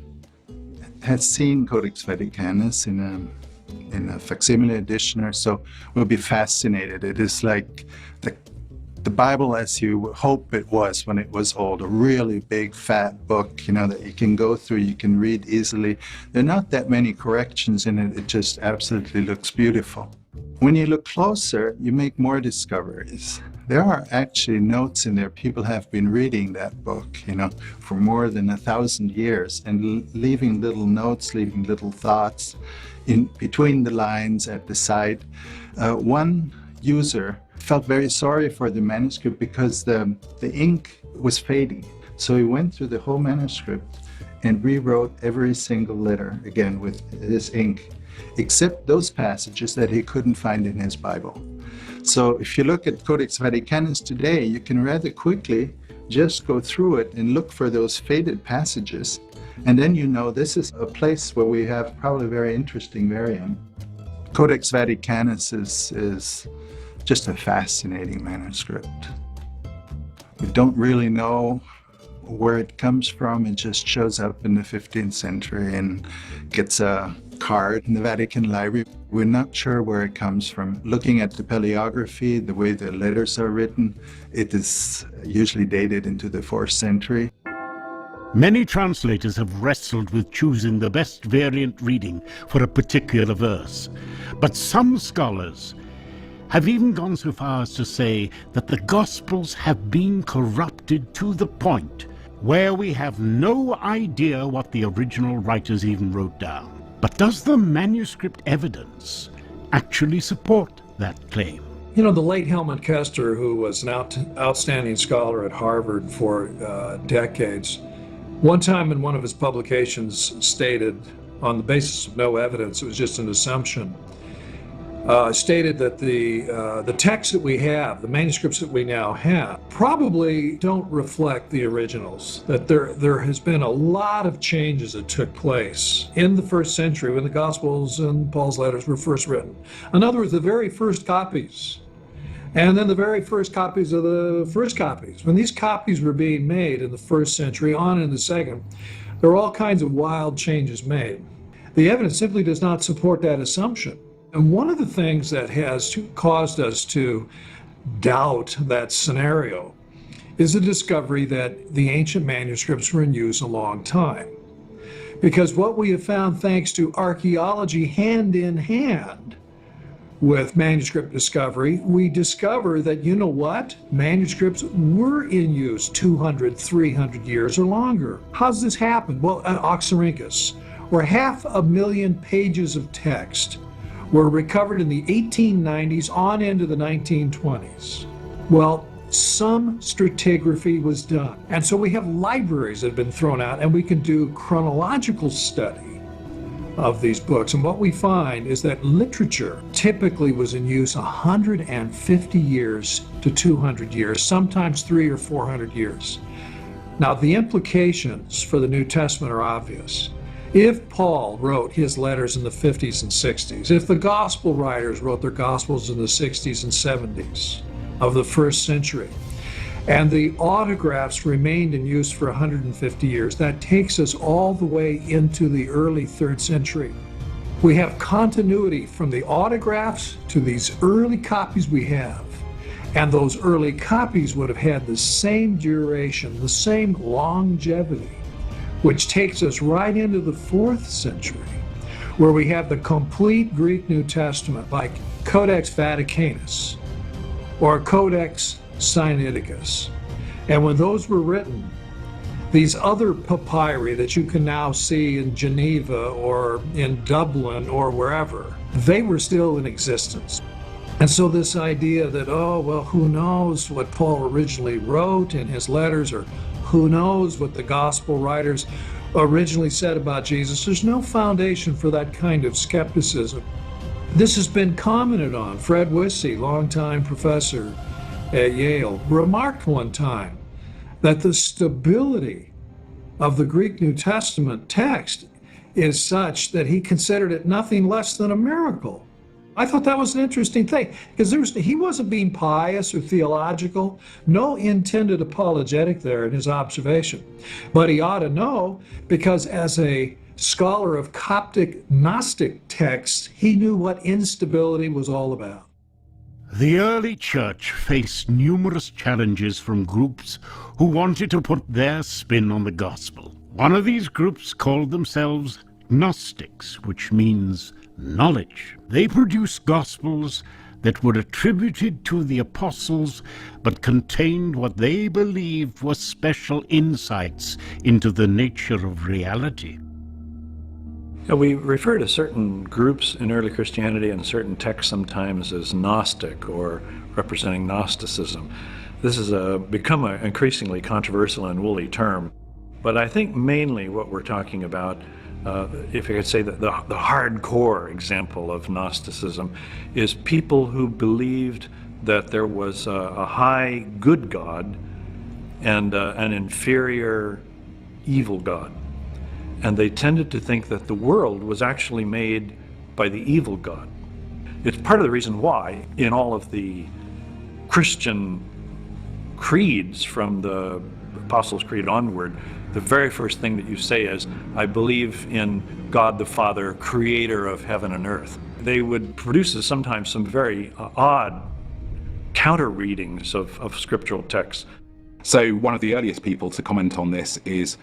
has seen Codex Vaticanus in a facsimile edition or so will be fascinated. It is like the Bible as you hope it was when it was old, a really big fat book, that you can go through, you can read easily. There are not that many corrections in it, it just absolutely looks beautiful. When you look closer, you make more discoveries. There are actually notes in there. People have been reading that book, for more than 1,000 years and leaving little notes, leaving little thoughts in between the lines at the side. One user felt very sorry for the manuscript because the ink was fading. So he went through the whole manuscript and rewrote every single letter again with his ink, except those passages that he couldn't find in his Bible. So if you look at Codex Vaticanus today, you can rather quickly just go through it and look for those faded passages. And then this is a place where we have probably a very interesting variant. Codex Vaticanus is just a fascinating manuscript. We don't really know where it comes from. It just shows up in the 15th century and gets a card in the Vatican Library. We're not sure where it comes from. Looking at the paleography, the way the letters are written, it is usually dated into the 4th century. Many translators have wrestled with choosing the best variant reading for a particular verse, but some scholars have even gone so far as to say that the Gospels have been corrupted to the point where we have no idea what the original writers even wrote down. But does the manuscript evidence actually support that claim? The late Helmut Kester, who was an outstanding scholar at Harvard for decades, one time in one of his publications stated, on the basis of no evidence, it was just an assumption, stated that the texts that we have, the manuscripts that we now have, probably don't reflect the originals. That there has been a lot of changes that took place in the 1st century when the Gospels and Paul's letters were first written. In other words, the very first copies, and then the very first copies of the first copies. When these copies were being made in the 1st century, on in the 2nd, there were all kinds of wild changes made. The evidence simply does not support that assumption. And one of the things that has caused us to doubt that scenario is the discovery that the ancient manuscripts were in use a long time. Because what we have found, thanks to archaeology hand in hand with manuscript discovery, we discover that, manuscripts were in use 200, 300 years or longer. How does this happen? Well, Oxirrinco, where 500,000 pages of text were recovered in the 1890s on into the 1920s. Well, some stratigraphy was done. And so we have libraries that have been thrown out, and we can do chronological study of these books. And what we find is that literature typically was in use 150 years to 200 years, sometimes 300 or 400 years. Now, the implications for the New Testament are obvious. If Paul wrote his letters in the 50s and 60s, if the gospel writers wrote their gospels in the 60s and 70s of the 1st century, and the autographs remained in use for 150 years, that takes us all the way into the early 3rd century. We have continuity from the autographs to these early copies we have. And those early copies would have had the same duration, the same longevity, which takes us right into the 4th century, where we have the complete Greek New Testament, like Codex Vaticanus or Codex Sinaiticus. And when those were written, these other papyri that you can now see in Geneva or in Dublin or wherever, they were still in existence. And so this idea that, oh, well, who knows what Paul originally wrote in his letters, or who knows what the gospel writers originally said about Jesus, there's no foundation for that kind of skepticism. This has been commented on. Fred Wissey, longtime professor at Yale, remarked one time that the stability of the Greek New Testament text is such that he considered it nothing less than a miracle. I thought that was an interesting thing, because he wasn't being pious or theological, no intended apologetic there in his observation. But he ought to know, because as a scholar of Coptic Gnostic texts, he knew what instability was all about. The early church faced numerous challenges from groups who wanted to put their spin on the gospel. One of these groups called themselves Gnostics, which means knowledge. They produced gospels that were attributed to the apostles, but contained what they believed were special insights into the nature of reality. We refer to certain groups in early Christianity and certain texts sometimes as Gnostic or representing Gnosticism. This has become an increasingly controversial and woolly term, but I think mainly what we're talking about, if I could say that the hardcore example of Gnosticism, is people who believed that there was a high good God and an inferior evil God. And they tended to think that the world was actually made by the evil God. It's part of the reason why in all of the Christian creeds from the Apostles' Creed onward, the very first thing that you say is, I believe in God the Father, creator of heaven and earth. They would produce sometimes some very odd counter readings of scriptural texts. So one of the earliest people to comment on this is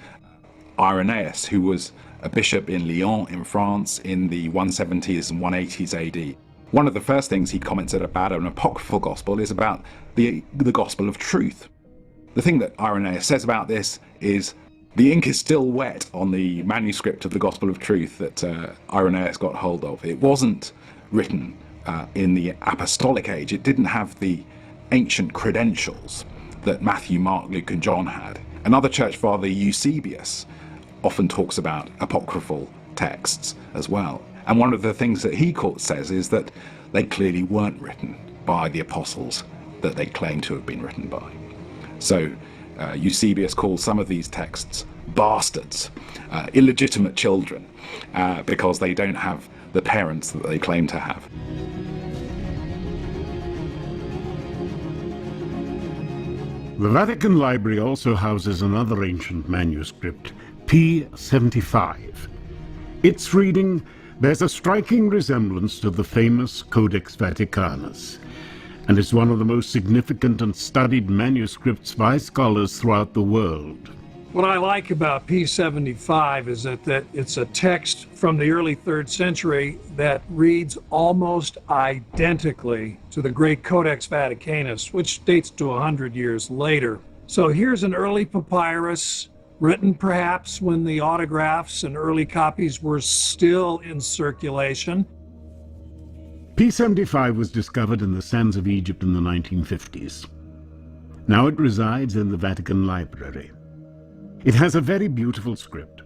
Irenaeus, who was a bishop in Lyon in France in the 170s and 180s AD. One of the first things he commented about an apocryphal gospel is about the gospel of truth. The thing that Irenaeus says about this is the ink is still wet on the manuscript of the gospel of truth that Irenaeus got hold of. It wasn't written in the apostolic age. It didn't have the ancient credentials that Matthew, Mark, Luke and John had. Another church father, Eusebius, often talks about apocryphal texts as well. And one of the things that he says is that they clearly weren't written by the apostles that they claim to have been written by. So Eusebius calls some of these texts bastards, illegitimate children, because they don't have the parents that they claim to have. The Vatican Library also houses another ancient manuscript, P75. Its reading bears a striking resemblance to the famous Codex Vaticanus, and is one of the most significant and studied manuscripts by scholars throughout the world. What I like about P75 is that it's a text from the early 3rd century that reads almost identically to the great Codex Vaticanus, which dates to 100 years later. So here's an early papyrus, written perhaps when the autographs and early copies were still in circulation. P75 was discovered in the sands of Egypt in the 1950s. Now it resides in the Vatican Library. It has a very beautiful script.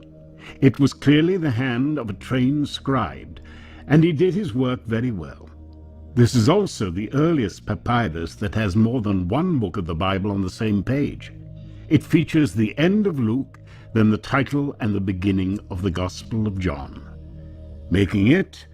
It was clearly the hand of a trained scribe, and he did his work very well. This is also the earliest papyrus that has more than one book of the Bible on the same page. It features the end of Luke, then the title and the beginning of the Gospel of John, making it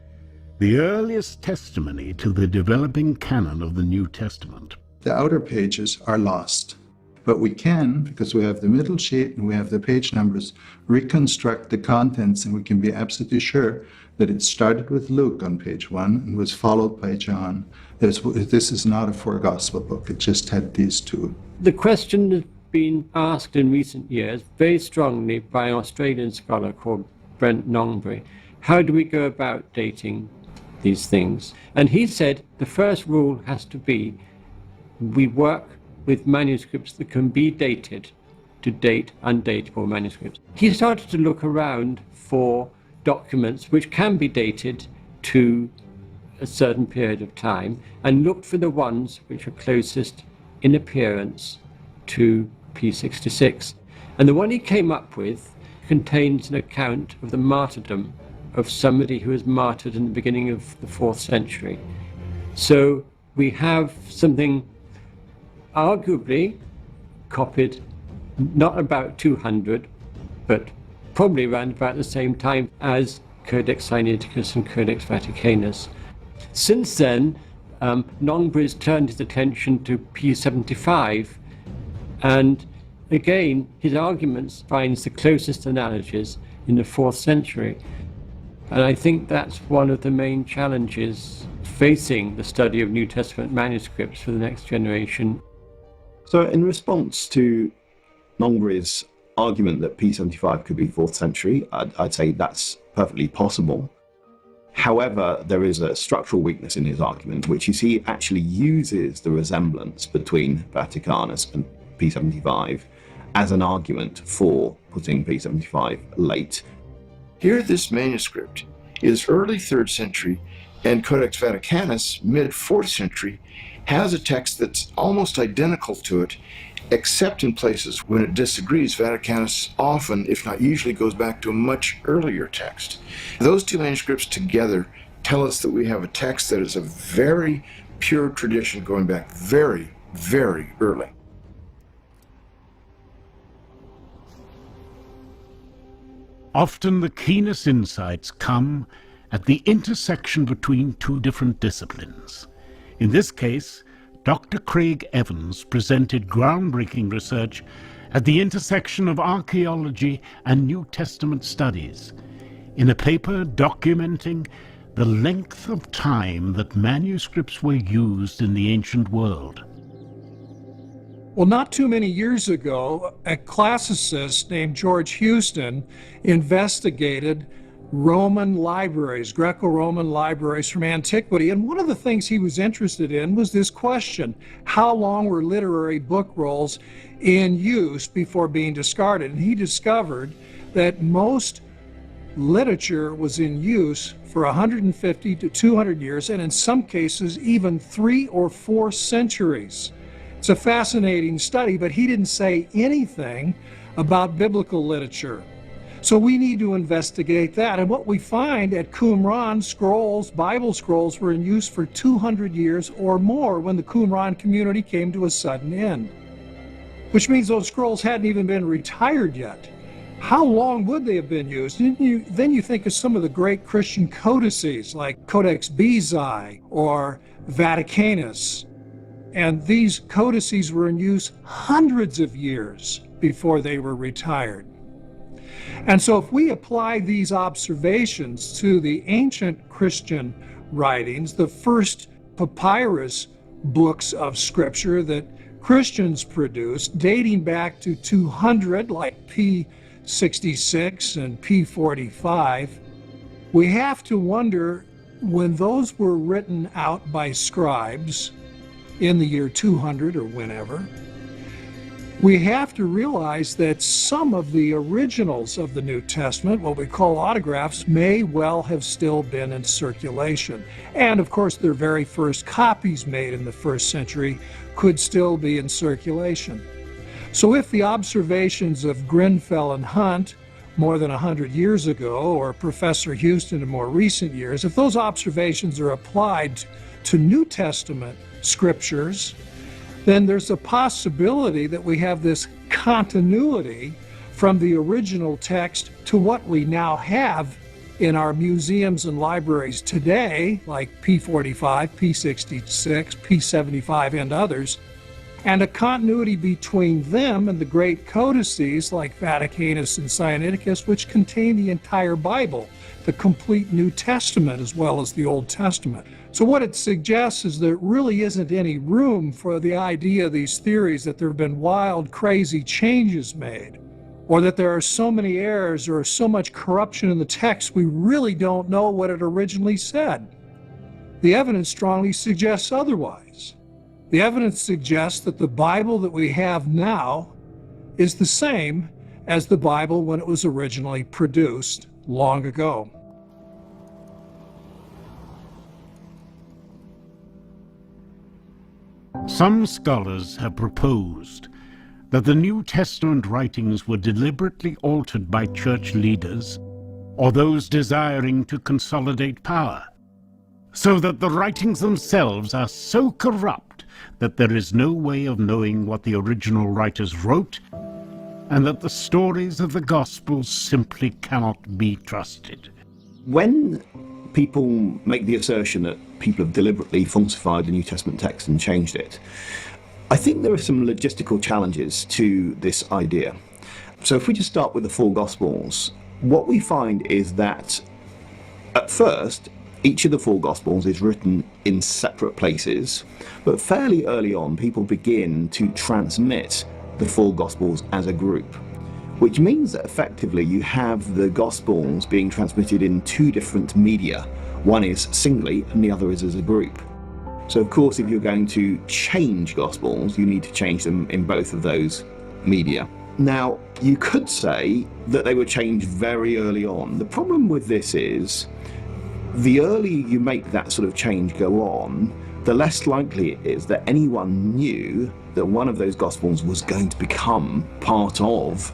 the earliest testimony to the developing canon of the New Testament. The outer pages are lost. But we can, because we have the middle sheet and we have the page numbers, reconstruct the contents, and we can be absolutely sure that it started with Luke on page 1 and was followed by John. This is not a four-gospel book. It just had these two. The question has been asked in recent years very strongly by an Australian scholar called Brent Nongbury. How do we go about dating these things? And he said the first rule has to be we work with manuscripts that can be dated to date undatable manuscripts. He started to look around for documents which can be dated to a certain period of time and looked for the ones which are closest in appearance to P66. And the one he came up with contains an account of the martyrdom of somebody who was martyred in the beginning of the 4th century. So we have something arguably copied not about 200, but probably around about the same time as Codex Sinaiticus and Codex Vaticanus. Since then, Nongbury's turned his attention to P75, and again, his arguments finds the closest analogies in the 4th century. And I think that's one of the main challenges facing the study of New Testament manuscripts for the next generation. So in response to Nongbury's argument that P75 could be 4th century, I'd say that's perfectly possible. However, there is a structural weakness in his argument, which is he actually uses the resemblance between Vaticanus and P75 as an argument for putting P75 late. Here, this manuscript is early 3rd century, and Codex Vaticanus, mid 4th century, has a text that's almost identical to it, except in places when it disagrees. Vaticanus often, if not usually, goes back to a much earlier text. Those two manuscripts together tell us that we have a text that is a very pure tradition going back very, very early. Often the keenest insights come at the intersection between two different disciplines. In this case, Dr. Craig Evans presented groundbreaking research at the intersection of archaeology and New Testament studies in a paper documenting the length of time that manuscripts were used in the ancient world. Well, not too many years ago, a classicist named George Houston investigated Roman libraries, Greco-Roman libraries from antiquity. And one of the things he was interested in was this question: how long were literary book rolls in use before being discarded? And he discovered that most literature was in use for 150 to 200 years, and in some cases even 3 or 4 centuries. It's a fascinating study, but he didn't say anything about biblical literature. So we need to investigate that. And what we find at Qumran, scrolls, Bible scrolls, were in use for 200 years or more when the Qumran community came to a sudden end, which means those scrolls hadn't even been retired yet. How long would they have been used? Then you think of some of the great Christian codices like Codex Beatty or Vaticanus. And these codices were in use hundreds of years before they were retired. And so if we apply these observations to the ancient Christian writings, the first papyrus books of scripture that Christians produced, dating back to 200, like P66 and P45, we have to wonder, when those were written out by scribes in the year 200 or whenever, we have to realize that some of the originals of the New Testament, what we call autographs, may well have still been in circulation. And of course, their very first copies made in the 1st century could still be in circulation. So if the observations of Grenfell and Hunt more than 100 years ago, or Professor Houston in more recent years, if those observations are applied to New Testament scriptures, then there's a possibility that we have this continuity from the original text to what we now have in our museums and libraries today, like P45, P66, P75, and others. and a continuity between them and the great codices like Vaticanus and Sinaiticus, which contain the entire Bible, the complete New Testament as well as the Old Testament. So what it suggests is there really isn't any room for the idea, these theories, that there have been wild, crazy changes made, or that there are so many errors or so much corruption in the text we really don't know what it originally said. The evidence strongly suggests otherwise. The evidence suggests that the Bible that we have now is the same as the Bible when it was originally produced long ago. Some scholars have proposed that the New Testament writings were deliberately altered by church leaders or those desiring to consolidate power, so that the writings themselves are so corrupt that there is no way of knowing what the original writers wrote, and that the stories of the Gospels simply cannot be trusted. When people make the assertion that people have deliberately falsified the New Testament text and changed it, I think there are some logistical challenges to this idea. So if we just start with the four Gospels, what we find is that at first, each of the four Gospels is written in separate places, but fairly early on, people begin to transmit the four Gospels as a group, which means that effectively you have the Gospels being transmitted in two different media. One is singly and the other is as a group. So of course, if you're going to change Gospels, you need to change them in both of those media. Now, you could say that they were changed very early on. The problem with this is, the earlier you make that sort of change go on, the less likely it is that anyone knew that one of those Gospels was going to become part of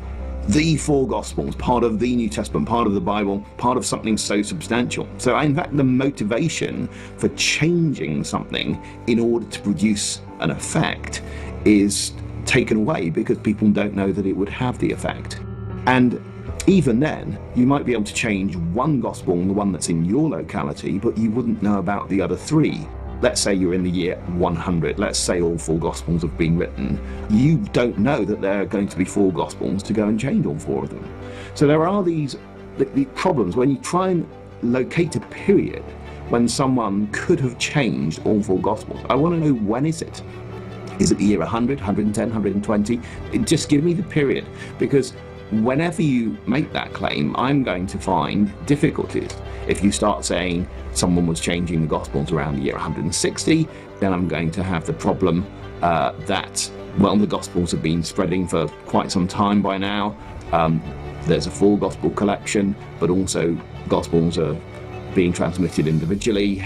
the four Gospels, part of the New Testament, part of the Bible, part of something so substantial. So in fact, the motivation for changing something in order to produce an effect is taken away because people don't know that it would have the effect. And even then, you might be able to change one Gospel, the one that's in your locality, but you wouldn't know about the other three. Let's say you're in the year 100, let's say all four Gospels have been written. You don't know that there are going to be four Gospels to go and change all four of them. So there are these problems when you try and locate a period when someone could have changed all four Gospels. I want to know, when is it? Is it the year 100, 110, 120? Just give me the period, because whenever you make that claim, I'm going to find difficulties. If you start saying someone was changing the Gospels around the year 160, then I'm going to have the problem that, well, the Gospels have been spreading for quite some time by now. There's a full Gospel collection, but also Gospels are being transmitted individually.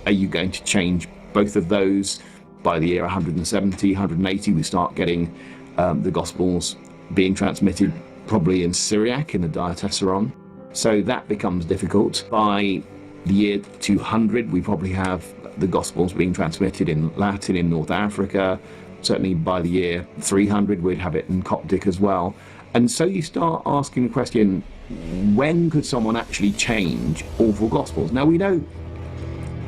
Are you going to change both of those? By the year 170, 180, we start getting the Gospels being transmitted probably in Syriac, in the Diatessaron. So that becomes difficult. By the year 200, we probably have the Gospels being transmitted in Latin in North Africa. Certainly by the year 300, we'd have it in Coptic as well. And so you start asking the question, when could someone actually change all four Gospels? Now, we know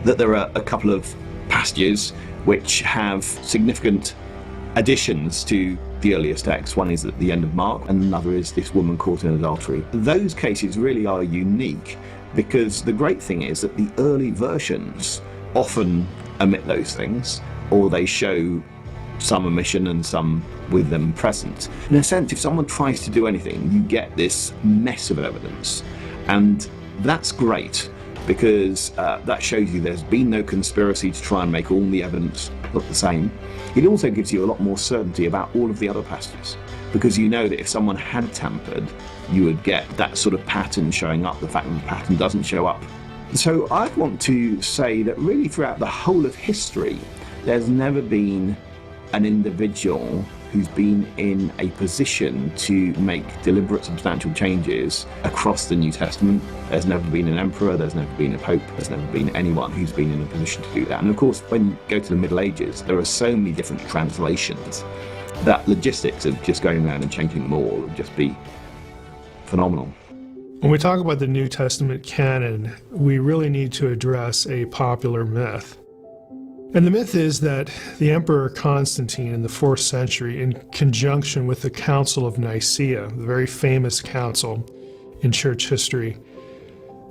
that there are a couple of passages which have significant additions to the earliest text. One is at the end of Mark, and another is this woman caught in adultery. Those cases really are unique, because the great thing is that the early versions often omit those things, or they show some omission and some with them present. In a sense, if someone tries to do anything, you get this mess of evidence, and that's great, because that shows you there's been no conspiracy to try and make all the evidence look the same. It also gives you a lot more certainty about all of the other passages, because you know that if someone had tampered, you would get that sort of pattern showing up. The fact that the pattern doesn't show up. So I want to say that really throughout the whole of history, there's never been an individual who's been in a position to make deliberate substantial changes across the New Testament. There's never been an emperor, there's never been a pope, there's never been anyone who's been in a position to do that. And of course, when you go to the Middle Ages, there are so many different translations that logistics of just going around and changing them all would just be phenomenal. When we talk about the New Testament canon, we really need to address a popular myth. And the myth is that the Emperor Constantine in the 4th century, in conjunction with the Council of Nicaea, the very famous council in church history,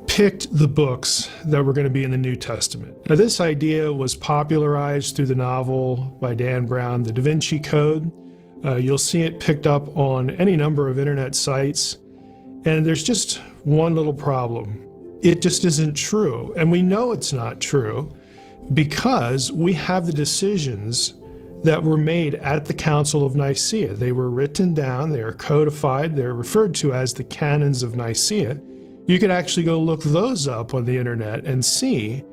picked the books that were going to be in the New Testament. Now, this idea was popularized through the novel by Dan Brown, The Da Vinci Code. You'll see it picked up on any number of internet sites. And there's just one little problem. It just isn't true. And we know it's not true because we have the decisions that were made at the Council of Nicaea. They were written down, they are codified, they're referred to as the canons of Nicaea. You could actually go look those up on the internet and see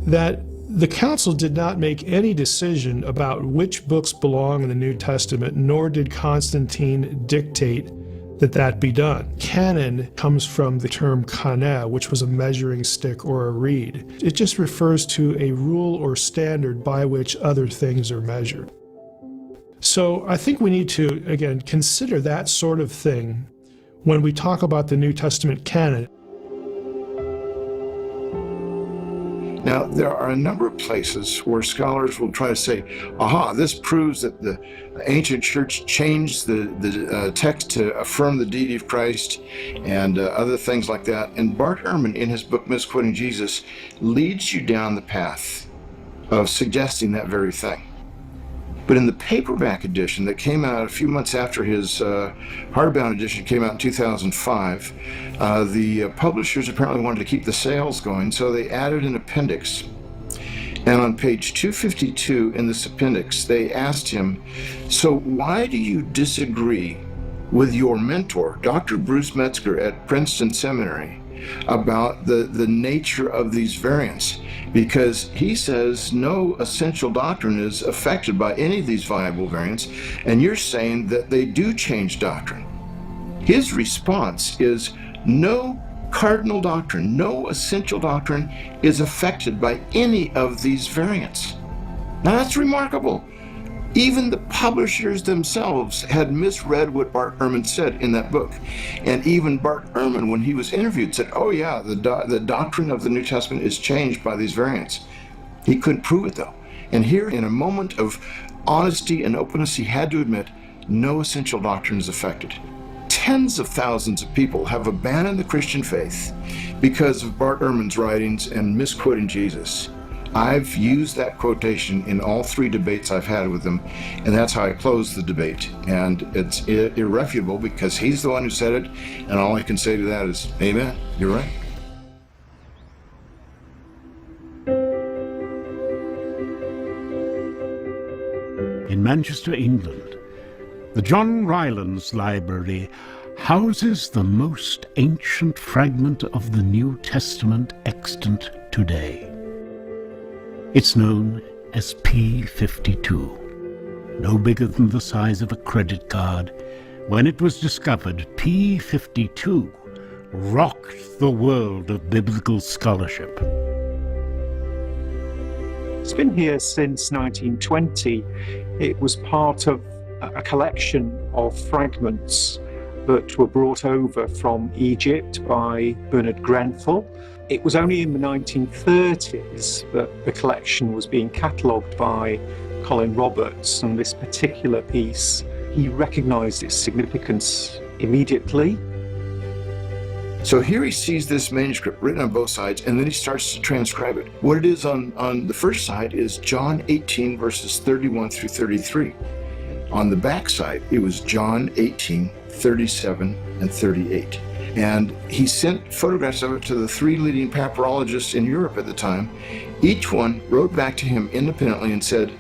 that the council did not make any decision about which books belong in the New Testament, nor did Constantine dictate that that be done. Canon comes from the term kana, which was a measuring stick or a reed. It just refers to a rule or standard by which other things are measured. So I think we need to, again, consider that sort of thing when we talk about the New Testament canon. Now, there are a number of places where scholars will try to say, aha, this proves that the ancient church changed the text to affirm the deity of Christ and other things like that. And Bart Ehrman, in his book, Misquoting Jesus, leads you down the path of suggesting that very thing. But in the paperback edition that came out a few months after his hardbound edition came out in 2005, the publishers apparently wanted to keep the sales going, so they added an appendix. And on page 252 in this appendix, they asked him, so why do you disagree with your mentor, Dr. Bruce Metzger at Princeton Seminary, about the nature of these variants? Because he says no essential doctrine is affected by any of these viable variants, and you're saying that they do change doctrine. His response is no cardinal doctrine, no essential doctrine is affected by any of these variants. Now that's remarkable. Even the publishers themselves had misread what Bart Ehrman said in that book. And even Bart Ehrman, when he was interviewed, said, oh yeah, the doctrine of the New Testament is changed by these variants. He couldn't prove it though. And here, in a moment of honesty and openness, he had to admit no essential doctrine is affected. Tens of thousands of people have abandoned the Christian faith because of Bart Ehrman's writings and misquoting Jesus. I've used that quotation in all 3 debates I've had with him, and that's how I closed the debate. And it's irrefutable because he's the one who said it, and all I can say to that is, amen, you're right. In Manchester, England, the John Rylands Library houses the most ancient fragment of the New Testament extant today. It's known as P52. No bigger than the size of a credit card. When it was discovered, P52 rocked the world of biblical scholarship. It's been here since 1920. It was part of a collection of fragments that were brought over from Egypt by Bernard Grenfell. It was only in the 1930s that the collection was being catalogued by Colin Roberts, and this particular piece, he recognized its significance immediately. So here he sees this manuscript written on both sides, and then he starts to transcribe it. What it is on the first side is John 18, verses 31 through 33. On the back side, it was John 18, 37 and 38. And he sent photographs of it to the 3 leading papyrologists in Europe at the time. Each one wrote back to him independently and said,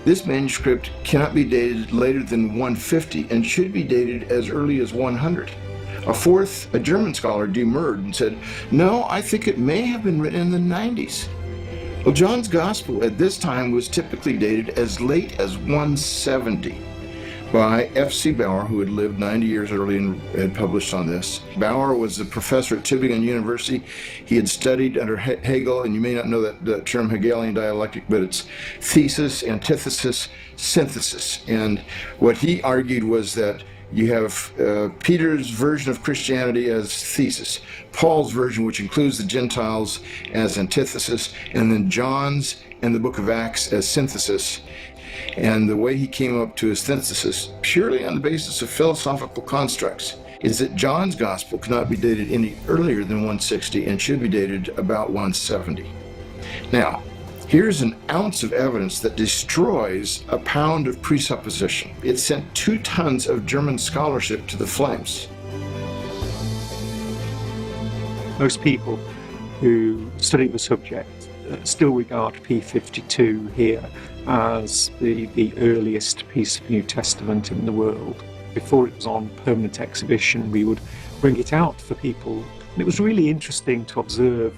this manuscript cannot be dated later than 150 and should be dated as early as 100. A fourth, a German scholar, demurred and said, no, I think it may have been written in the 90s. Well, John's Gospel at this time was typically dated as late as 170. By F.C. Bauer, who had lived 90 years early and had published on this. Bauer was a professor at Tübingen University. He had studied under Hegel, and you may not know that term Hegelian dialectic, but it's thesis, antithesis, synthesis. And what he argued was that You have Peter's version of Christianity as thesis, Paul's version, which includes the Gentiles, as antithesis, and then John's and the book of Acts as synthesis. And the way he came up to his synthesis, purely on the basis of philosophical constructs, is that John's gospel cannot be dated any earlier than 160 and should be dated about 170. Now, here's an ounce of evidence that destroys a pound of presupposition. It sent 2 tons of German scholarship to the flames. Most people who study the subject still regard P52 here as the earliest piece of New Testament in the world. Before it was on permanent exhibition, we would bring it out for people. And it was really interesting to observe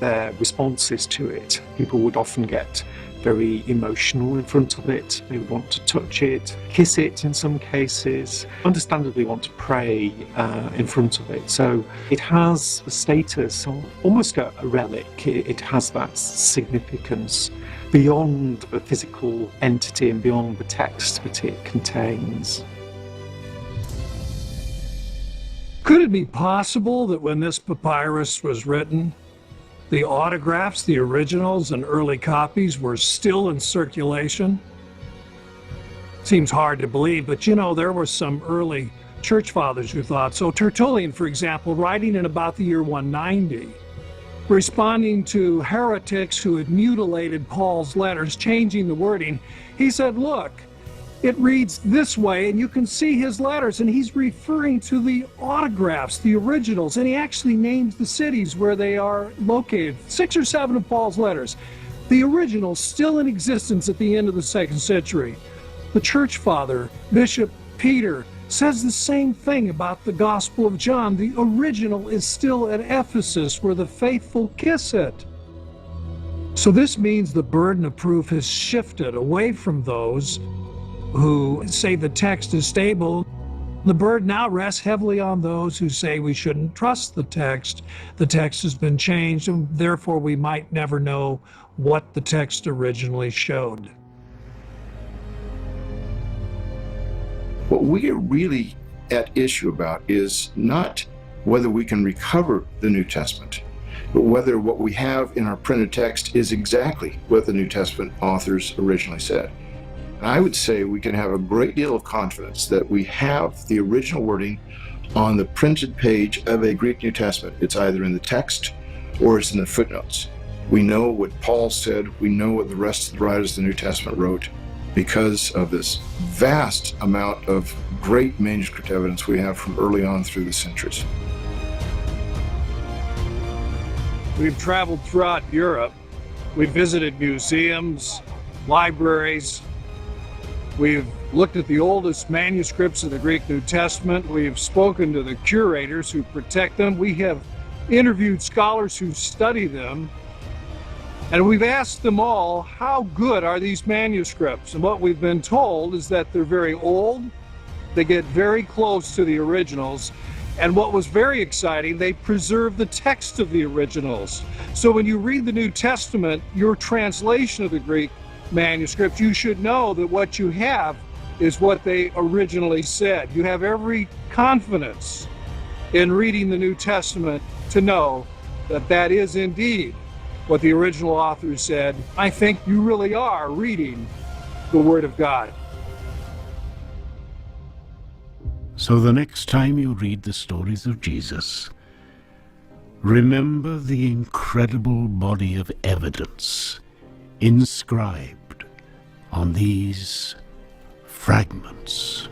their responses to it. People would often get very emotional in front of it. They would want to touch it, kiss it in some cases, understandably want to pray in front of it. So it has the status of almost a relic. It has that significance beyond the physical entity and beyond the text that it contains. Could it be possible that when this papyrus was written, the autographs, the originals, and early copies were still in circulation? Seems hard to believe, but you know, there were some early church fathers who thought so. Tertullian, for example, writing in about the year 190, responding to heretics who had mutilated Paul's letters, changing the wording, he said, look, it reads this way, and you can see his letters, and he's referring to the autographs, the originals, and he actually names the cities where they are located. 6 or 7 of Paul's letters. The originals still in existence at the end of the 2nd century. The church father, Bishop Peter, says the same thing about the Gospel of John. The original is still at Ephesus where the faithful kiss it. So this means the burden of proof has shifted away from those who say the text is stable. The burden now rests heavily on those who say we shouldn't trust the text. The text has been changed, and therefore we might never know what the text originally showed. What we are really at issue about is not whether we can recover the New Testament, but whether what we have in our printed text is exactly what the New Testament authors originally said. And I would say we can have a great deal of confidence that we have the original wording on the printed page of a Greek New Testament. It's either in the text or it's in the footnotes. We know what Paul said, we know what the rest of the writers of the New Testament wrote because of this vast amount of great manuscript evidence we have from early on through the centuries. We've traveled throughout Europe. We've visited museums, libraries. We've looked at the oldest manuscripts of the Greek New Testament. We've spoken to the curators who protect them. We have interviewed scholars who study them. And we've asked them all, how good are these manuscripts? And what we've been told is that they're very old. They get very close to the originals. And what was very exciting, they preserve the text of the originals. So when you read the New Testament, your translation of the Greek manuscript, you should know that what you have is what they originally said. You have every confidence in reading the New Testament to know that that is indeed what the original author said. I think you really are reading the Word of God. So the next time you read the stories of Jesus, remember the incredible body of evidence inscribed on these fragments.